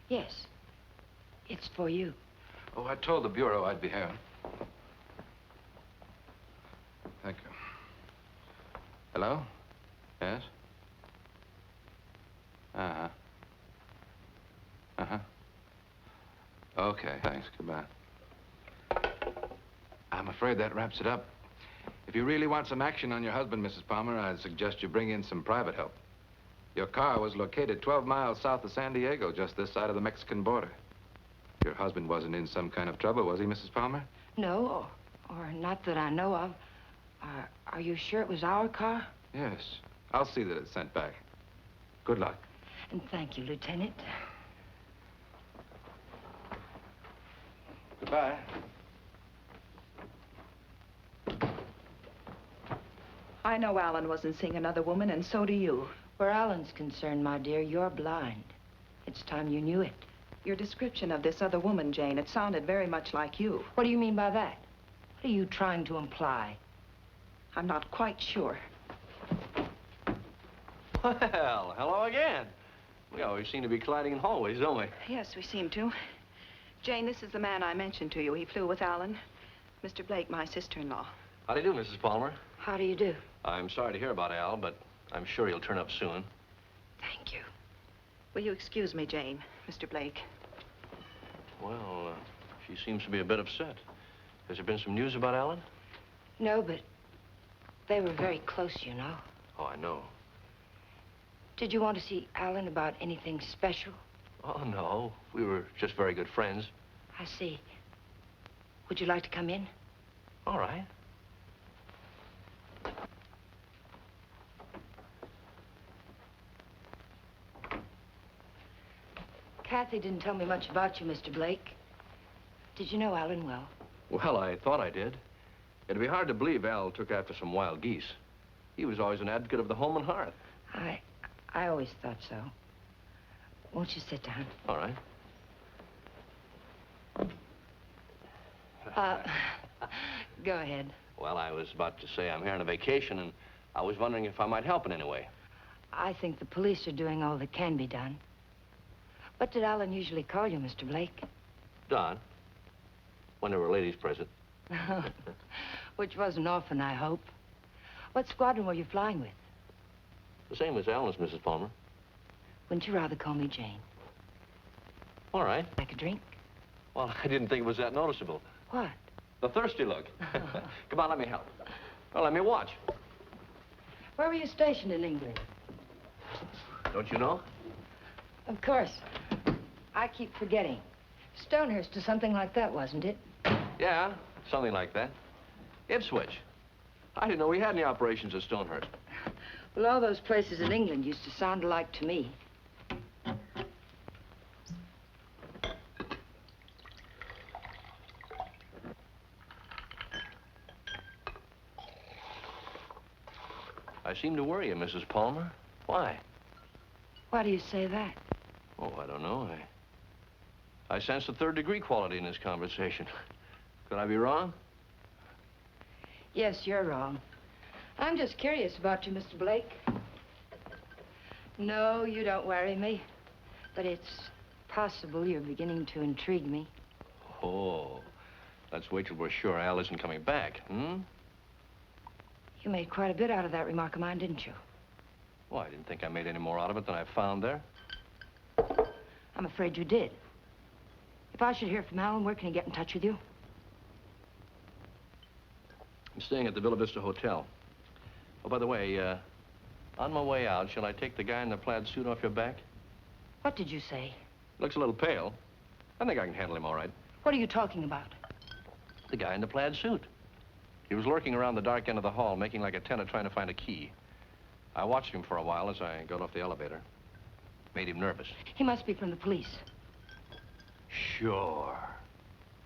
Yes. It's for you. Oh, I told the Bureau I'd be here. Thank you. Hello? Yes? Uh-huh. Uh-huh. Okay, thanks. Goodbye. I'm afraid that wraps it up. If you really want some action on your husband, Mrs. Palmer, I'd suggest you bring in some private help. Your car was located 12 miles south of San Diego, just this side of the Mexican border. Your husband wasn't in some kind of trouble, was he, Mrs. Palmer? No, or not that I know of. Are you sure it was our car? Yes. I'll see that it's sent back. Good luck. And thank you, Lieutenant. Goodbye. I know Alan wasn't seeing another woman, and so do you. Where Alan's concerned, my dear, you're blind. It's time you knew it. Your description of this other woman, Jane, it sounded very much like you. What do you mean by that? What are you trying to imply? I'm not quite sure. Well, hello again. We always seem to be colliding in hallways, don't we? Yes, we seem to. Jane, this is the man I mentioned to you. He flew with Alan. Mr. Blake, my sister-in-law. How do you do, Mrs. Palmer? How do you do? I'm sorry to hear about Al, but I'm sure he'll turn up soon. Thank you. Will you excuse me, Jane, Mr. Blake? Well, she seems to be a bit upset. Has there been some news about Alan? No, but they were very close, you know. Oh, I know. Did you want to see Alan about anything special? Oh, no. We were just very good friends. I see. Would you like to come in? All right. Kathy didn't tell me much about you, Mr. Blake. Did you know Alan well? Well, I thought I did. It'd be hard to believe Al took after some wild geese. He was always an advocate of the home and hearth. I always thought so. Won't you sit down? All right. Go ahead. Well, I was about to say I'm here on a vacation, and I was wondering if I might help in any way. I think the police are doing all that can be done. What did Alan usually call you, Mr. Blake? Don, when there were ladies present. Which wasn't often, I hope. What squadron were you flying with? The same as Alan's, Mrs. Palmer. Wouldn't you rather call me Jane? All right. Like a drink? Well, I didn't think it was that noticeable. What? The thirsty look. Come on, let me help. Well, let me watch. Where were you stationed in England? Don't you know? Of course. I keep forgetting. Stonehurst or something like that, wasn't it? Yeah, something like that. Ipswich. I didn't know we had any operations at Stonehurst. Well, all those places in England used to sound alike to me. I seem to worry you, Mrs. Palmer. Why? Why do you say that? Oh, I don't know. I sense a third-degree quality in this conversation. Could I be wrong? Yes, you're wrong. I'm just curious about you, Mr. Blake. No, you don't worry me. But it's possible you're beginning to intrigue me. Oh, let's wait till we're sure Al isn't coming back, hmm? You made quite a bit out of that remark of mine, didn't you? Well, I didn't think I made any more out of it than I found there. I'm afraid you did. If I should hear from Alan, where can he get in touch with you? I'm staying at the Villa Vista Hotel. Oh, by the way, on my way out, shall I take the guy in the plaid suit off your back? What did you say? Looks a little pale. I think I can handle him all right. What are you talking about? The guy in the plaid suit. He was lurking around the dark end of the hall, making like a tenant trying to find a key. I watched him for a while as I got off the elevator. Made him nervous. He must be from the police. Sure.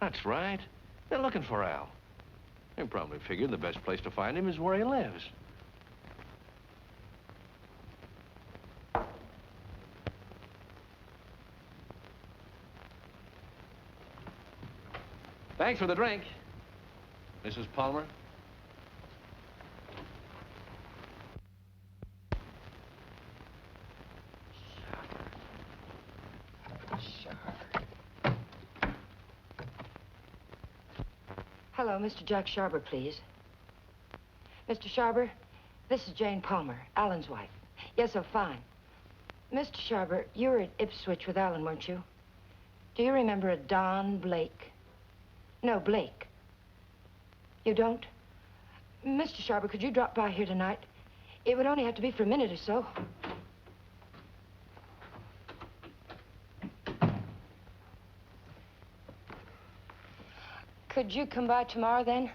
That's right. They're looking for Al. They probably figured the best place to find him is where he lives. Thanks for the drink, Mrs. Palmer. Hello, Mr. Jack Sharber, please. Mr. Sharber, this is Jane Palmer, Alan's wife. Yes, oh, fine. Mr. Sharber, you were at Ipswich with Alan, weren't you? Do you remember a Don Blake? No, Blake. You don't? Mr. Sharber, could you drop by here tonight? It would only have to be for a minute or so. Could you come by tomorrow, then?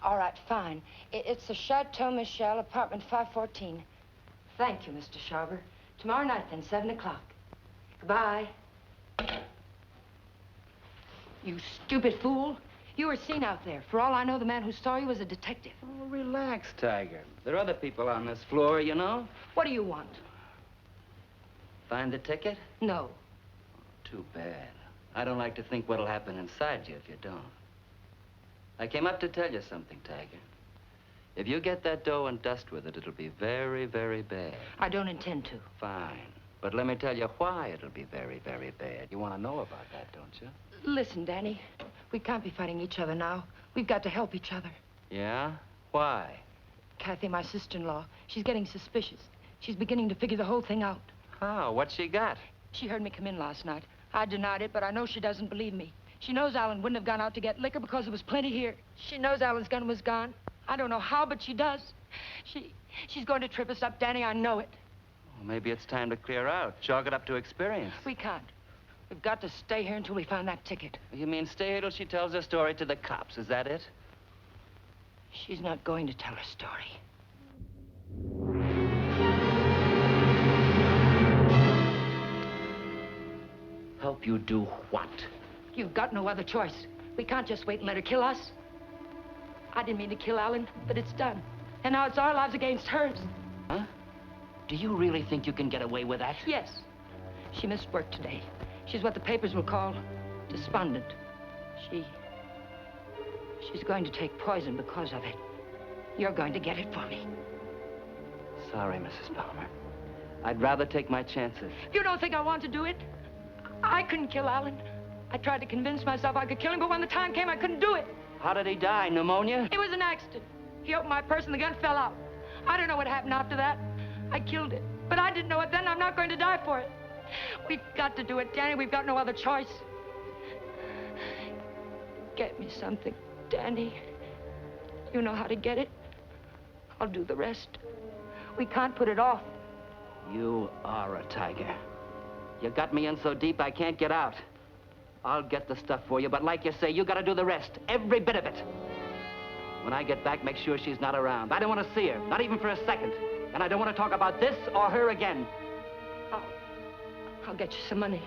All right, fine. It's the Chateau Michel, apartment 514. Thank you, Mr. Sharber. Tomorrow night, then, 7 o'clock. Goodbye. You stupid fool. You were seen out there. For all I know, the man who saw you was a detective. Oh, relax, Tiger. There are other people on this floor, you know. What do you want? Find the ticket? No. Too bad. I don't like to think what'll happen inside you if you don't. I came up to tell you something, Tiger. If you get that dough and dust with it, it'll be very, very bad. I don't intend to. Fine. But let me tell you why it'll be very, very bad. You want to know about that, don't you? Listen, Danny. We can't be fighting each other now. We've got to help each other. Yeah? Why? Kathy, my sister-in-law, she's getting suspicious. She's beginning to figure the whole thing out. How? What's she got? She heard me come in last night. I denied it, but I know she doesn't believe me. She knows Alan wouldn't have gone out to get liquor because there was plenty here. She knows Alan's gun was gone. I don't know how, but she does. She's going to trip us up, Danny. I know it. Well, maybe it's time to clear out. Chalk it up to experience. We can't. We've got to stay here until we find that ticket. You mean stay here till she tells her story to the cops? Is that it? She's not going to tell her story. Help you do what? You've got no other choice. We can't just wait and let her kill us. I didn't mean to kill Alan, but it's done. And now it's our lives against hers. Huh? Do you really think you can get away with that? Yes. She missed work today. She's what the papers will call despondent. She's going to take poison because of it. You're going to get it for me. Sorry, Mrs. Palmer. I'd rather take my chances. You don't think I want to do it? I couldn't kill Alan. I tried to convince myself I could kill him, but when the time came, I couldn't do it. How did he die? Pneumonia? It was an accident. He opened my purse and the gun fell out. I don't know what happened after that. I killed it. But I didn't know it then. I'm not going to die for it. We've got to do it, Danny. We've got no other choice. Get me something, Danny. You know how to get it. I'll do the rest. We can't put it off. You are a tiger. You got me in so deep I can't get out. I'll get the stuff for you, but like you say, you gotta do the rest. Every bit of it. When I get back, make sure she's not around. I don't want to see her, not even for a second. And I don't want to talk about this or her again. I'll get you some money.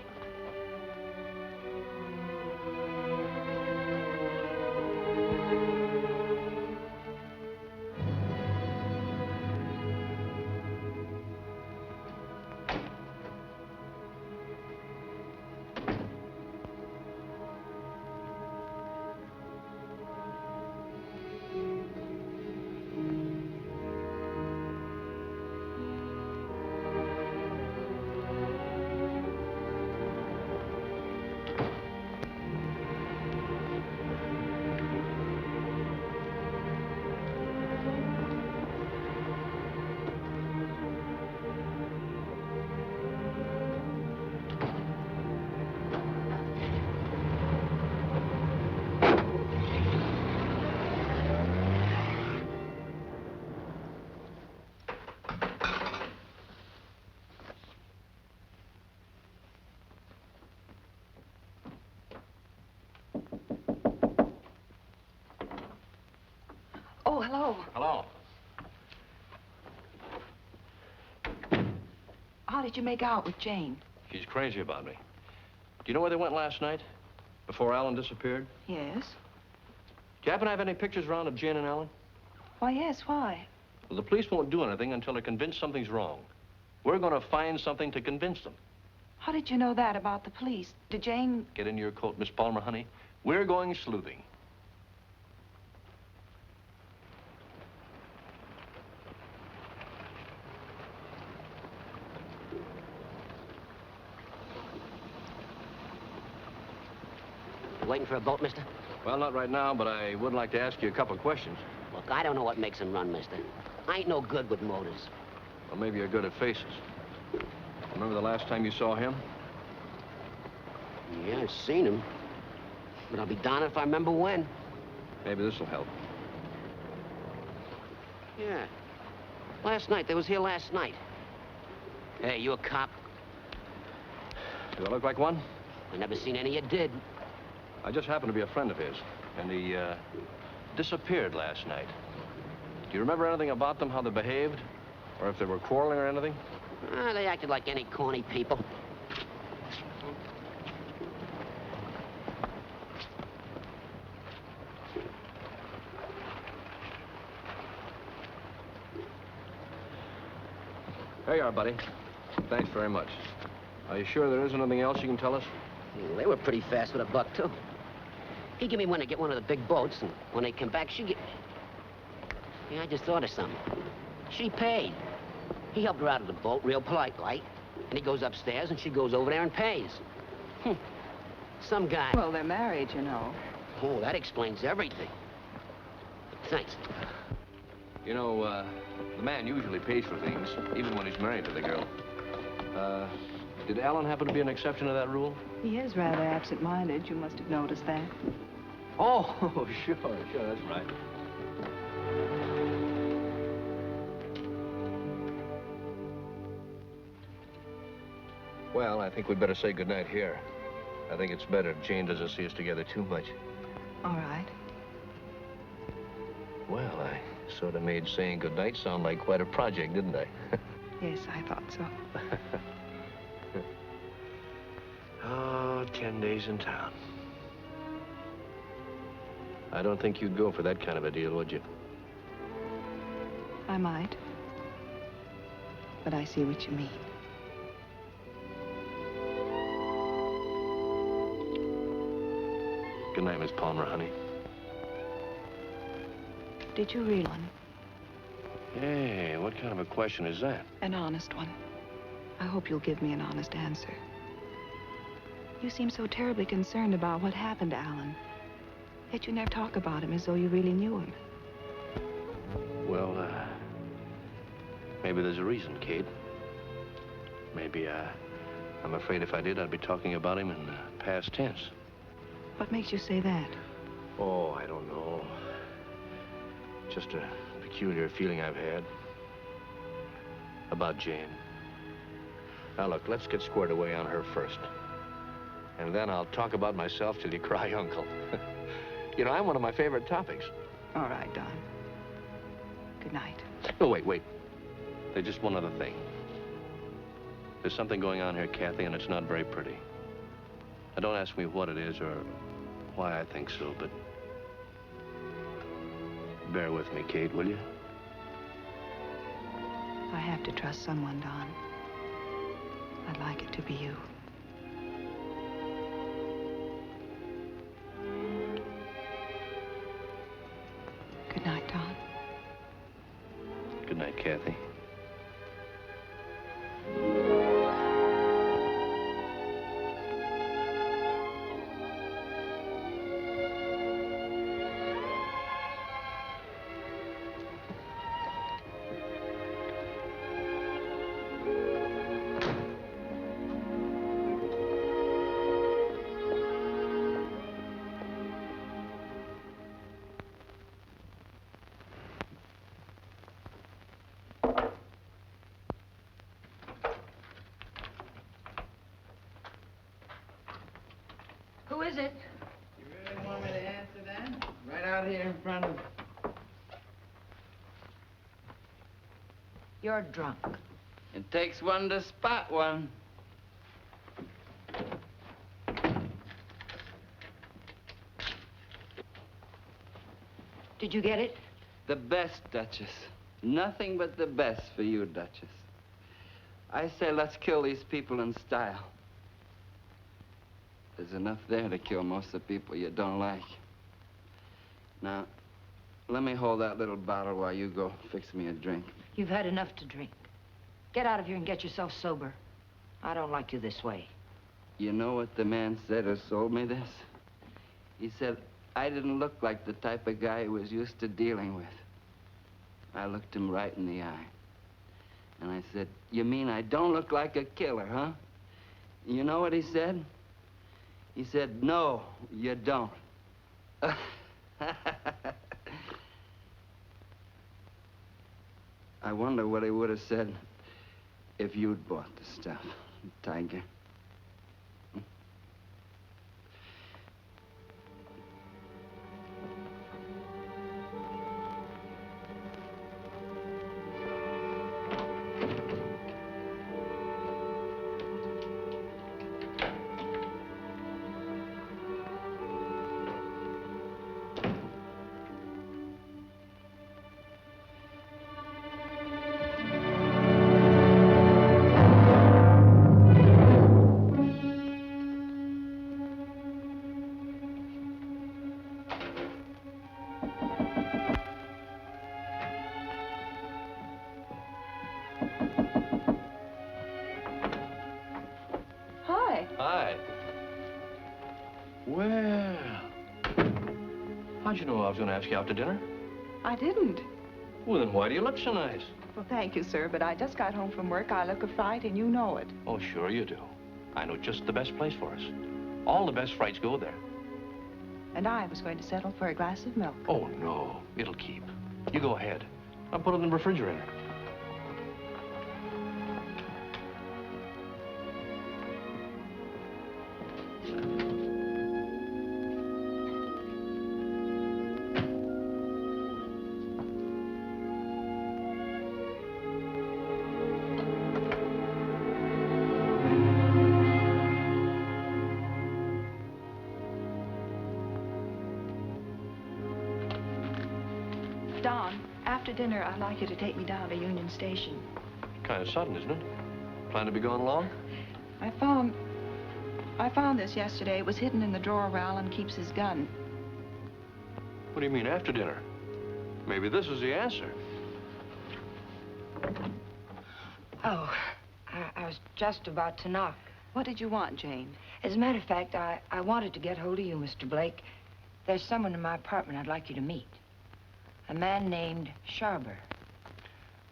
Oh, hello. Hello. How did you make out with Jane? She's crazy about me. Do you know where they went last night? Before Alan disappeared? Yes. Do you happen to have any pictures around of Jane and Alan? Why, yes, why? Well, the police won't do anything until they're convinced something's wrong. We're going to find something to convince them. How did you know that about the police? Did Jane... Get into your coat, Miss Palmer, honey. We're going sleuthing. Waiting for a boat, mister? Well, not right now, but I would like to ask you a couple of questions. Look, I don't know what makes him run, mister. I ain't no good with motors. Well, maybe you're good at faces. Remember the last time you saw him? Yeah, I've seen him. But I'll be darned if I remember when. Maybe this will help. Yeah. Last night. They was here last night. Hey, you a cop? Do I look like one? I never seen any you did. I just happened to be a friend of his, and he disappeared last night. Do you remember anything about them, how they behaved? Or if they were quarreling or anything? They acted like any corny people. There you are, buddy. Thanks very much. Are you sure there isn't anything else you can tell us? Well, they were pretty fast with a buck, too. He gave me one to get one of the big boats, and when they came back, she get... Yeah, I just thought of something. She paid. He helped her out of the boat, real polite, like. And he goes upstairs, and she goes over there and pays. Some guy... Well, they're married, you know. Oh, that explains everything. Thanks. You know, the man usually pays for things, even when he's married to the girl. Did Alan happen to be an exception to that rule? He is rather absent-minded. You must have noticed that. Oh, sure, that's right. Well, I think we'd better say goodnight here. I think it's better if Jane doesn't see us together too much. All right. Well, I sort of made saying goodnight sound like quite a project, didn't I? Yes, I thought so. Oh, 10 days in town. I don't think you'd go for that kind of a deal, would you? I might. But I see what you mean. Good night, Miss Palmer, honey. Did you read one? Hey, what kind of a question is that? An honest one. I hope you'll give me an honest answer. You seem so terribly concerned about what happened to Alan. Yet you never talk about him as though you really knew him. Well, maybe there's a reason, Kate. Maybe, I'm afraid if I did, I'd be talking about him in past tense. What makes you say that? Oh, I don't know. Just a peculiar feeling I've had about Jane. Now, look, let's get squared away on her first. And then I'll talk about myself till you cry uncle. You know, I'm one of my favorite topics. All right, Don. Good night. Oh, wait. There's just one other thing. There's something going on here, Kathy, and it's not very pretty. Now, don't ask me what it is or why I think so, but bear with me, Kate, will you? I have to trust someone, Don. I'd like it to be you. Good night, Don. Good night, Kathy. Who is it? You really want me to answer that? Right out here in front of... You're drunk. It takes one to spot one. Did you get it? The best, Duchess. Nothing but the best for you, Duchess. I say let's kill these people in style. There's enough there to kill most of the people you don't like. Now, let me hold that little bottle while you go fix me a drink. You've had enough to drink. Get out of here and get yourself sober. I don't like you this way. You know what the man said who sold me this? He said I didn't look like the type of guy he was used to dealing with. I looked him right in the eye. And I said, you mean I don't look like a killer, huh? You know what he said? He said, no, you don't. I wonder what he would have said if you'd bought the stuff, Tiger. Hi. Well, how'd you know I was going to ask you out to dinner? I didn't. Well, then why do you look so nice? Well, thank you, sir, but I just got home from work. I look a fright, and you know it. Oh, sure you do. I know just the best place for us. All the best frights go there. And I was going to settle for a glass of milk. Oh, no. It'll keep. You go ahead. I'll put it in the refrigerator. After dinner, I'd like you to take me down to Union Station. Kind of sudden, isn't it? Plan to be going long? I found this yesterday. It was hidden in the drawer where Alan keeps his gun. What do you mean, after dinner? Maybe this is the answer. Oh, I was just about to knock. What did you want, Jane? As a matter of fact, I wanted to get hold of you, Mr. Blake. There's someone in my apartment I'd like you to meet. A man named Sharber.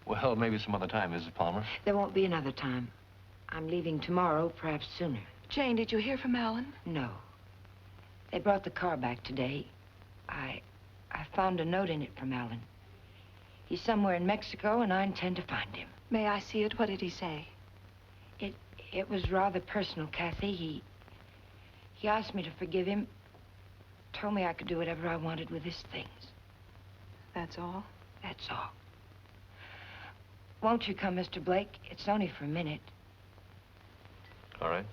Well, maybe some other time, Mrs. Palmer. There won't be another time. I'm leaving tomorrow, perhaps sooner. Jane, did you hear from Alan? No. They brought the car back today. I found a note in it from Alan. He's somewhere in Mexico, and I intend to find him. May I see it? What did he say? It was rather personal, Kathy. He asked me to forgive him. Told me I could do whatever I wanted with his things. That's all? That's all. Won't you come, Mr. Blake? It's only for a minute. All right.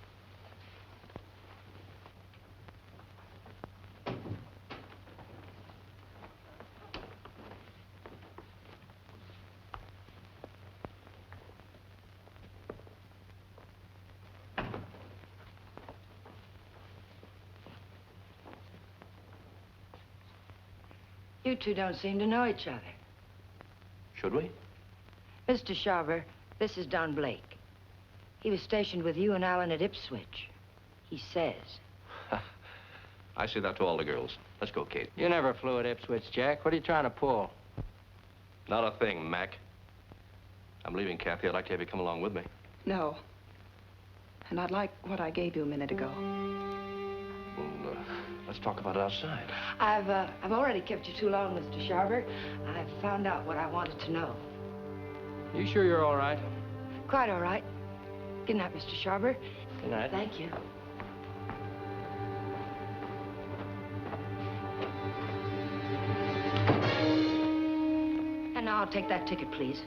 You two don't seem to know each other. Should we? Mr. Sharver, this is Don Blake. He was stationed with you and Alan at Ipswich. He says. I say that to all the girls. Let's go, Kate. You never flew at Ipswich, Jack. What are you trying to pull? Not a thing, Mac. I'm leaving, Kathy. I'd like to have you come along with me. No. And I'd like what I gave you a minute ago. Well, let's talk about it outside. I've already kept you too long, Mr. Sharver. I've found out what I wanted to know. You sure you're all right? Quite all right. Good night, Mr. Sharver. Good night. Thank you. And now I'll take that ticket, please.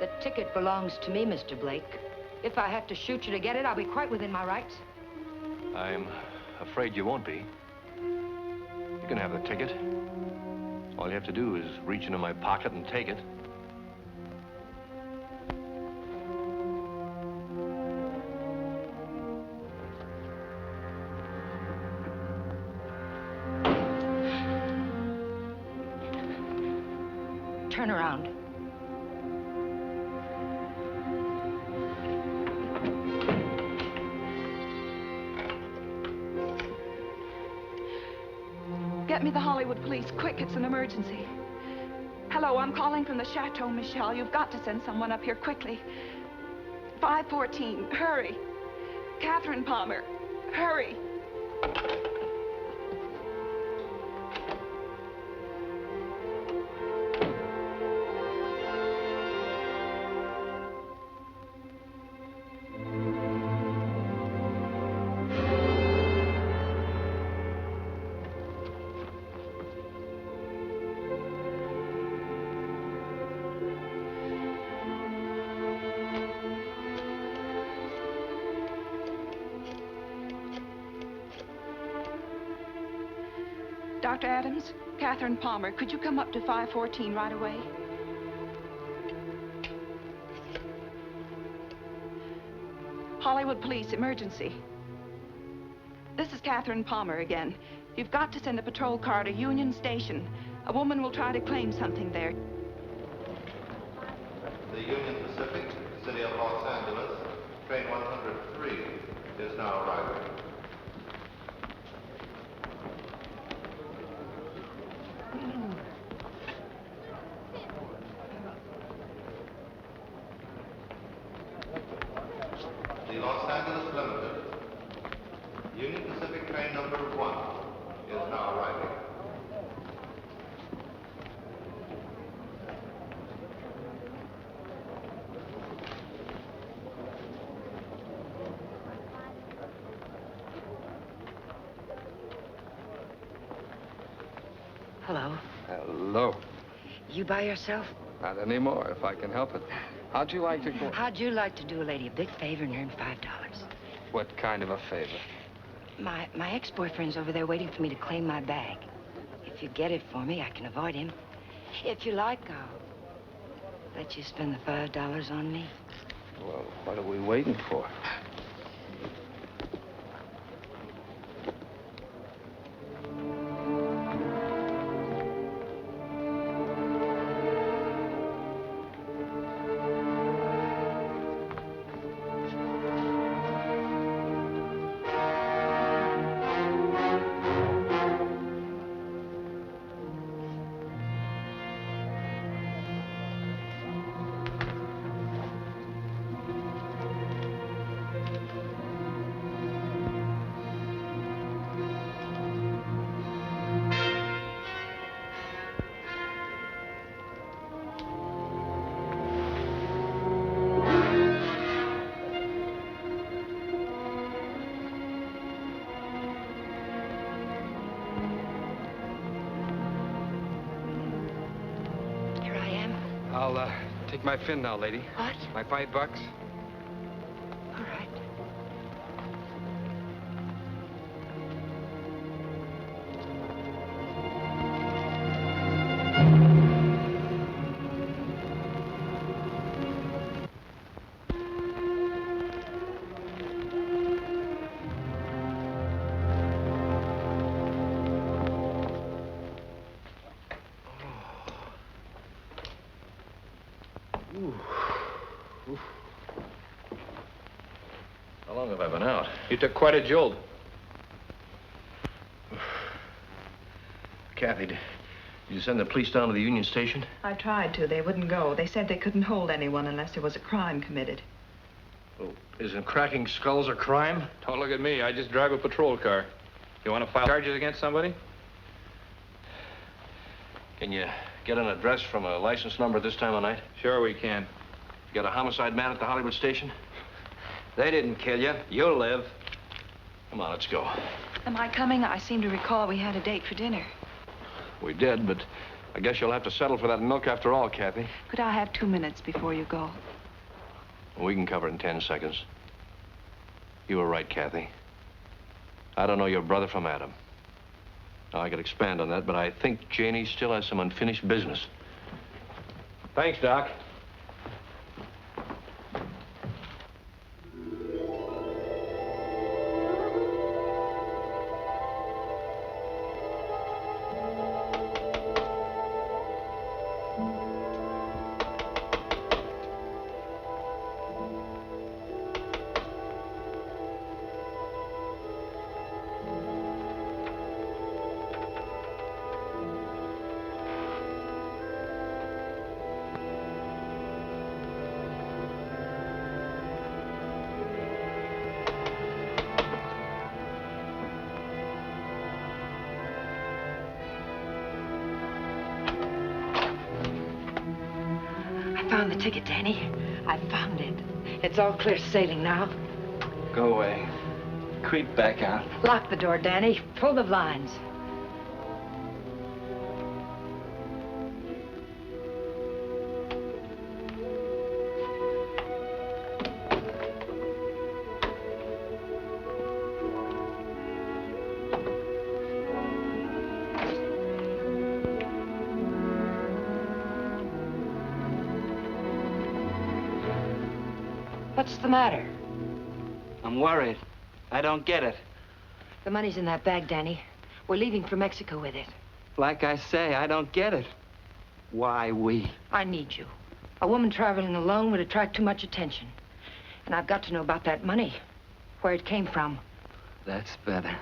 The ticket belongs to me, Mr. Blake. If I have to shoot you to get it, I'll be quite within my rights. I'm afraid you won't be. You can have the ticket. All you have to do is reach into my pocket and take it. Turn around. Get me the Hollywood police, quick, it's an emergency. Hello, I'm calling from the Chateau Michel. You've got to send someone up here quickly. 514, hurry. Catherine Palmer, hurry. Dr. Adams, Catherine Palmer, could you come up to 514 right away? Hollywood Police, emergency. This is Catherine Palmer again. You've got to send a patrol car to Union Station. A woman will try to claim something there. The Union Pacific, City of Los Angeles, train 103 is now arriving. The Los Angeles Limited, Union Pacific train number 1 is now arriving. Hello. Hello. You by yourself? Not anymore, if I can help it. How'd you like to go? How'd you like to do a lady a big favor and earn $5? What kind of a favor? My ex-boyfriend's over there waiting for me to claim my bag. If you get it for me, I can avoid him. If you like, I'll let you spend the $5 on me. Well, what are we waiting for? I'll take my fin now, lady. What? My $5. All right. How long have I been out? You took quite a jolt. Kathy, did you send the police down to the Union Station? I tried to. They wouldn't go. They said they couldn't hold anyone unless there was a crime committed. Well, isn't cracking skulls a crime? Don't look at me. I just drive a patrol car. You want to file charges against somebody? Can you get an address from a license number this time of night? Sure we can. You got a homicide man at the Hollywood station? They didn't kill you. You'll live. Come on, let's go. Am I coming? I seem to recall we had a date for dinner. We did, but I guess you'll have to settle for that milk after all, Kathy. Could I have 2 minutes before you go? We can cover it in 10 seconds. You were right, Kathy. I don't know your brother from Adam. Now, I could expand on that, but I think Janie still has some unfinished business. Thanks, Doc. I found the ticket, Danny. I found it. It's all clear sailing now. Go away. Creep back out. Lock the door, Danny. Pull the blinds. What's the matter? I'm worried. I don't get it. The money's in that bag, Danny. We're leaving for Mexico with it. Like I say, I don't get it. Why we? I need you. A woman traveling alone would attract too much attention. And I've got to know about that money. Where it came from. That's better.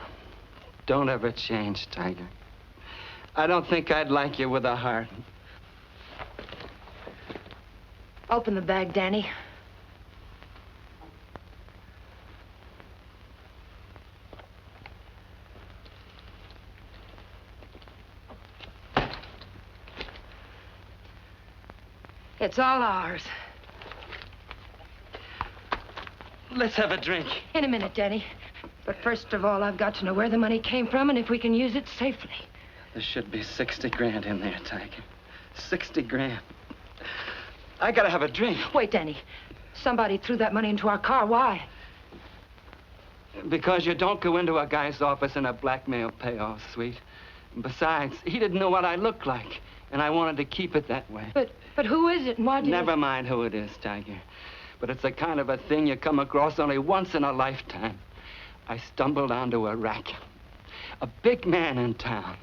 Don't ever change, Tiger. I don't think I'd like you with a heart. Open the bag, Danny. It's all ours. Let's have a drink. In a minute, Danny. But first of all, I've got to know where the money came from and if we can use it safely. There should be 60 grand in there, Tiger. 60 grand. I gotta have a drink. Wait, Danny. Somebody threw that money into our car. Why? Because you don't go into a guy's office in a blackmail payoff suite Besides, he didn't know what I looked like, and I wanted to keep it that way. But who is it and why did Never mind who it is, Tiger. But it's the kind of a thing you come across only once in a lifetime. I stumbled onto a racket. A big man in town.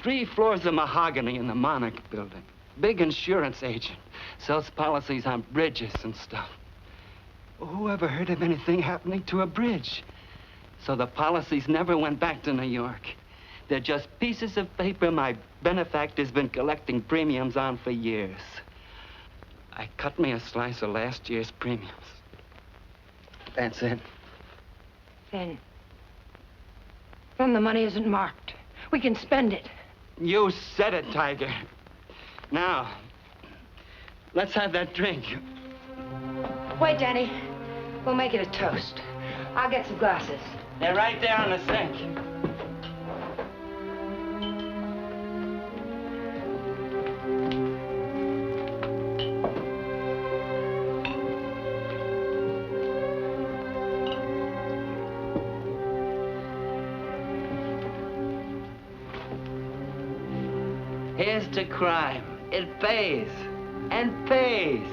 3 floors of mahogany in the Monarch building. Big insurance agent. Sells policies on bridges and stuff. Who ever heard of anything happening to a bridge? So the policies never went back to New York. They're just pieces of paper my benefactor's been collecting premiums on for years. I cut me a slice of last year's premiums. That's it. Then the money isn't marked. We can spend it. You said it, Tiger. Now, let's have that drink. Wait, Danny. We'll make it a toast. I'll get some glasses. They're right there on the sink. Here's to crime. It pays. And pays.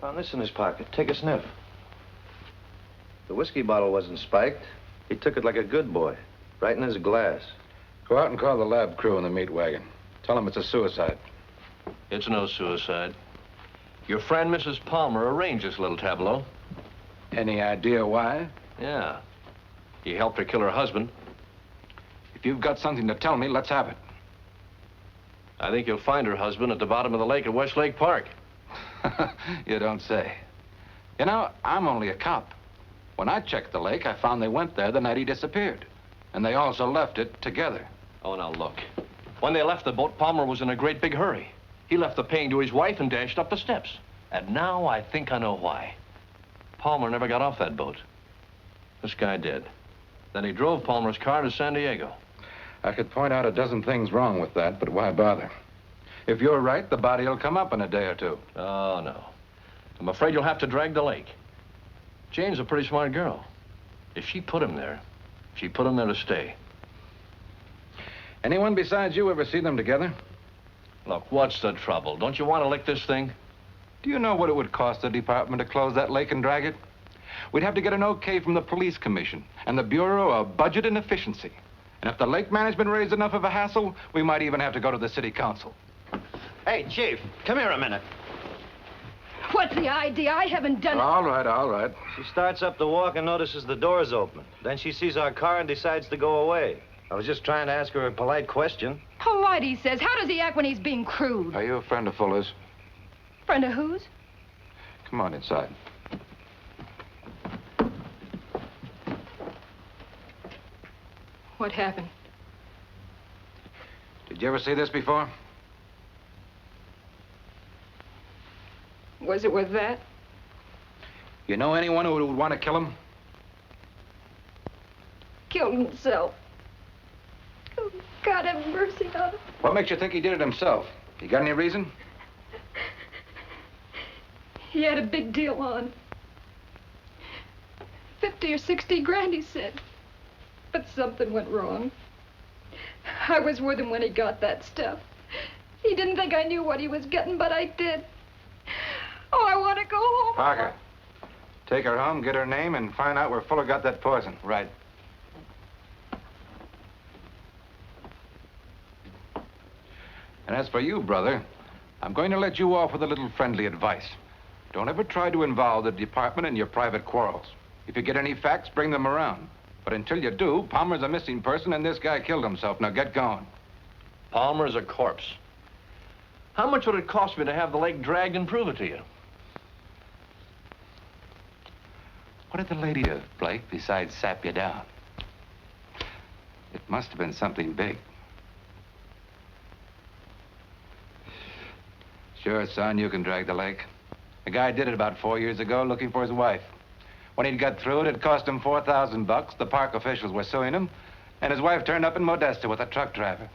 Found this in his pocket. Take a sniff. The whiskey bottle wasn't spiked. He took it like a good boy, right in his glass. Go out and call the lab crew in the meat wagon. Tell them it's a suicide. It's no suicide. Your friend, Mrs. Palmer, arranged this little tableau. Any idea why? Yeah. He helped her kill her husband. If you've got something to tell me, let's have it. I think you'll find her husband at the bottom of the lake at Westlake Park. You don't say. You know, I'm only a cop. When I checked the lake, I found they went there the night he disappeared. And they also left it together. Oh, now look. When they left the boat, Palmer was in a great big hurry. He left the paying to his wife and dashed up the steps. And now I think I know why. Palmer never got off that boat. This guy did. Then he drove Palmer's car to San Diego. I could point out a dozen things wrong with that, but why bother? If you're right, the body will come up in a day or two. Oh, no. I'm afraid you'll have to drag the lake. Jane's a pretty smart girl. If she put him there, she put him there to stay. Anyone besides you ever see them together? Look, what's the trouble? Don't you want to lick this thing? Do you know what it would cost the department to close that lake and drag it? We'd have to get an okay from the police commission and the Bureau of Budget and Efficiency. And if the lake management raised enough of a hassle, we might even have to go to the city council. Hey, Chief, come here a minute. What's the idea? I haven't done... All right, all right. She starts up the walk and notices the door's open. Then she sees our car and decides to go away. I was just trying to ask her a polite question. Polite, he says. How does he act when he's being crude? Are you a friend of Fuller's? Friend of whose? Come on inside. What happened? Did you ever see this before? Was it worth that? You know anyone who would want to kill him? Killed himself. Oh, God have mercy on him. What makes you think he did it himself? You got any reason? He had a big deal on. 50 or 60 grand, he said. But something went wrong. I was with him when he got that stuff. He didn't think I knew what he was getting, but I did. Oh, I want to go home. Parker, take her home, get her name, and find out where Fuller got that poison. Right. And as for you, brother, I'm going to let you off with a little friendly advice. Don't ever try to involve the department in your private quarrels. If you get any facts, bring them around. But until you do, Palmer's a missing person and this guy killed himself. Now get going. Palmer's a corpse. How much would it cost me to have the leg dragged and prove it to you? What did the lady do, Blake, besides sap you down? It must have been something big. Sure, son, you can drag the leg. The guy did it about 4 years ago looking for his wife. When he'd got through it, it cost him $4,000. The park officials were suing him, and his wife turned up in Modesto with a truck driver.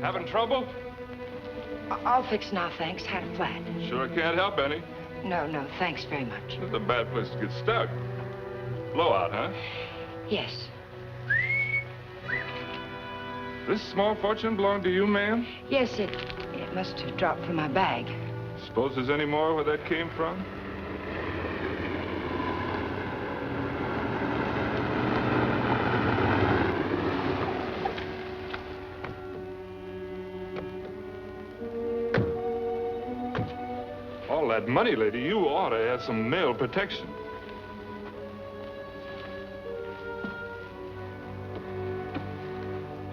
Having trouble? I'll fix now, thanks. Had a flat. Sure can't help any. No, thanks very much. That's a bad place to get stuck. Blowout, huh? Yes. This small fortune belong to you, ma'am? Yes, it must have dropped from my bag. Suppose there's any more where that came from? All that money, lady, you ought to have some mail protection.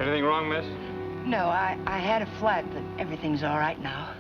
Anything wrong, miss? No, I had a flat, but everything's all right now.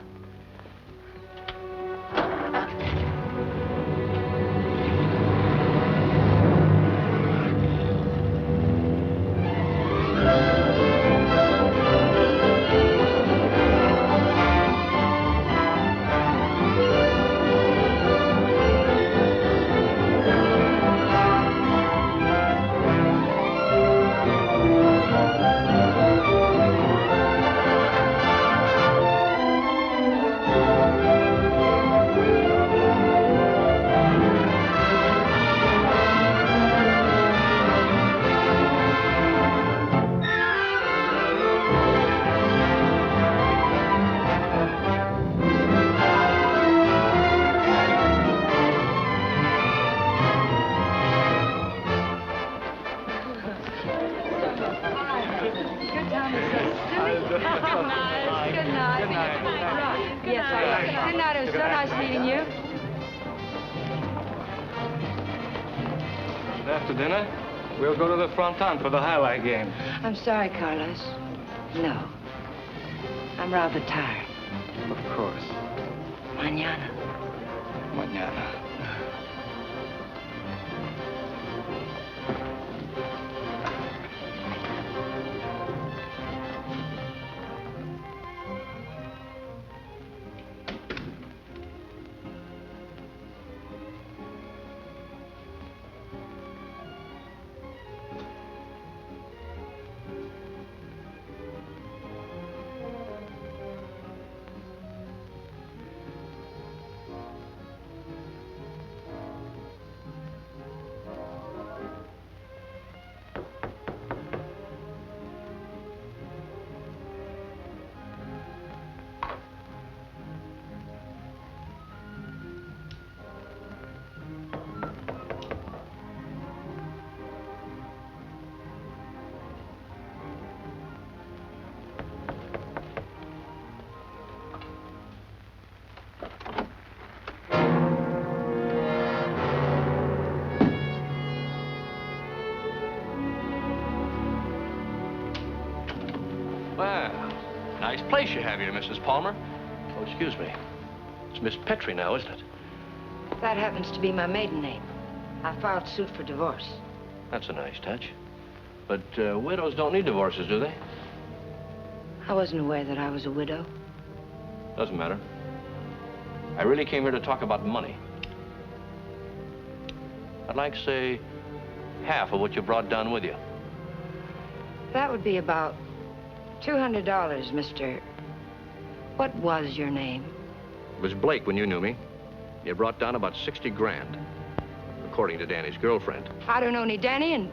After dinner, we'll go to the fronton for the highlight game. I'm sorry, Carlos. No. I'm rather tired. Of course. Mañana. Mañana. Well, nice place you have here, Mrs. Palmer. Oh, excuse me. It's Miss Petrie now, isn't it? That happens to be my maiden name. I filed suit for divorce. That's a nice touch. But widows don't need divorces, do they? I wasn't aware that I was a widow. Doesn't matter. I really came here to talk about money. I'd like, say, half of what you brought down with you. That would be about $200, Mr. What was your name? It was Blake when you knew me. You brought down about 60 grand, according to Danny's girlfriend. I don't know any Danny, and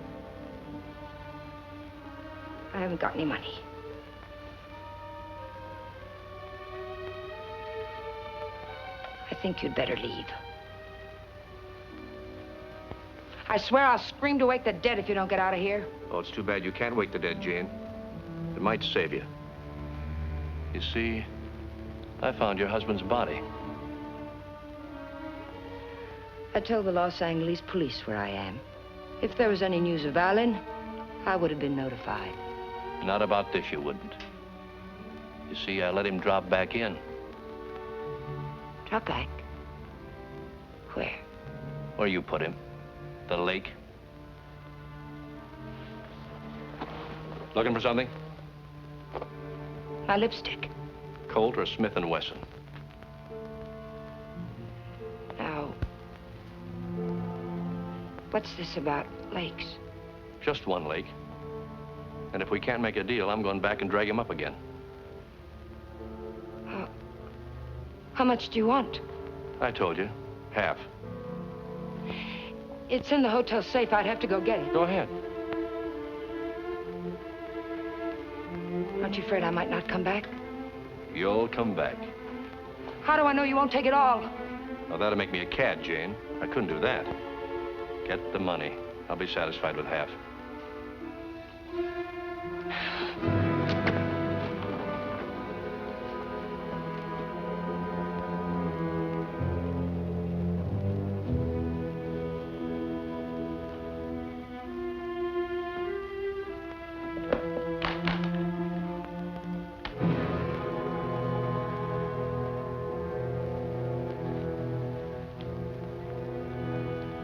I haven't got any money. I think you'd better leave. I swear I'll scream to wake the dead if you don't get out of here. Oh, it's too bad you can't wake the dead, Jane. It might save you. You see, I found your husband's body. I told the Los Angeles police where I am. If there was any news of Alan, I would have been notified. Not about this, you wouldn't. You see, I let him drop back in. Drop back? Where? Where you put him. The lake. Looking for something? My lipstick. Colt or Smith & Wesson? Now, what's this about lakes? Just one lake. And if we can't make a deal, I'm going back and drag him up again. How much do you want? I told you. Half. It's in the hotel safe. I'd have to go get it. Go ahead. Aren't you afraid I might not come back? You'll come back. How do I know you won't take it all? Well, that'll make me a cad, Jane. I couldn't do that. Get the money. I'll be satisfied with half.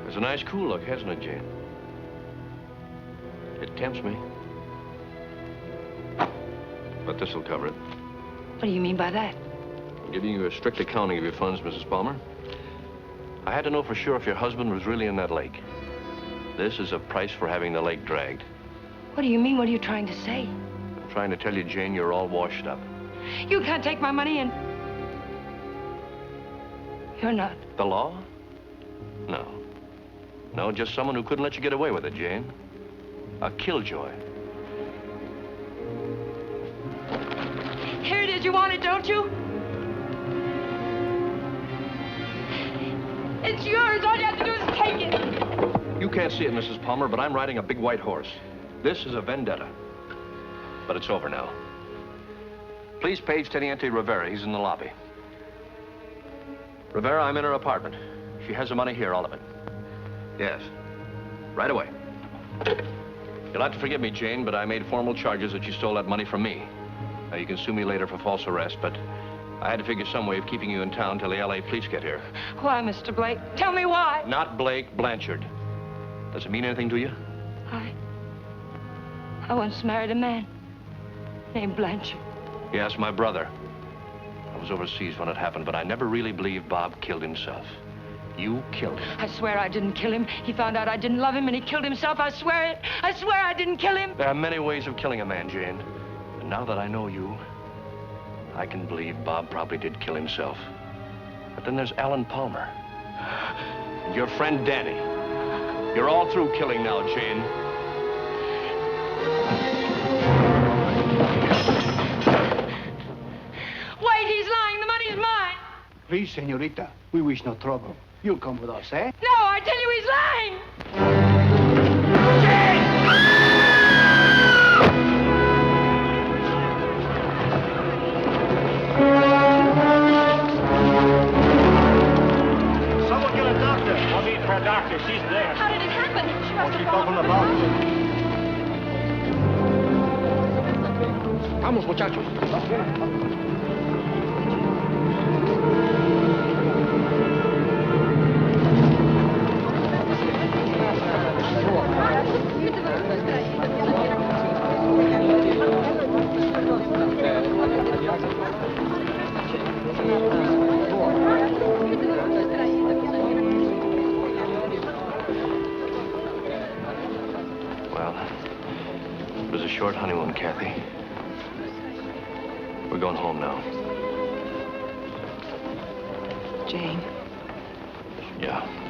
It's a nice, cool look, hasn't it, Jane? It tempts me. But this'll cover it. What do you mean by that? I'm giving you a strict accounting of your funds, Mrs. Palmer. I had to know for sure if your husband was really in that lake. This is a price for having the lake dragged. What do you mean? What are you trying to say? I'm trying to tell you, Jane, you're all washed up. You can't take my money and... You're not. The law? No. No, just someone who couldn't let you get away with it, Jane. A killjoy. Here it is. You want it, don't you? It's yours. All you have to do is take it. You can't see it, Mrs. Palmer, but I'm riding a big white horse. This is a vendetta. But it's over now. Please page Teniente Rivera. He's in the lobby. Rivera, I'm in her apartment. She has the money here, all of it. Yes. Right away. You'll have to forgive me, Jane, but I made formal charges that you stole that money from me. Now, you can sue me later for false arrest, but I had to figure some way of keeping you in town till the L.A. police get here. Why, Mr. Blake? Tell me why. Not Blake, Blanchard. Does it mean anything to you? I once married a man named Blanchard. Yes, my brother. I was overseas when it happened, but I never really believed Bob killed himself. You killed him. I swear I didn't kill him. He found out I didn't love him and he killed himself. I swear it. I swear I didn't kill him. There are many ways of killing a man, Jane. And now that I know you, I can believe Bob probably did kill himself. But then there's Alan Palmer. And your friend Danny. You're all through killing now, Jane. Wait, he's lying. The money's mine. Please, señorita, we wish no trouble. You'll come with us, eh? No, I tell you he's lying. Someone get a doctor. I'll need her doctor. She's there. How did it happen? She must have She's up on the balcony. Come Vamos, muchachos. Well, it was a short honeymoon, Kathy. We're going home now. Jane. Yeah.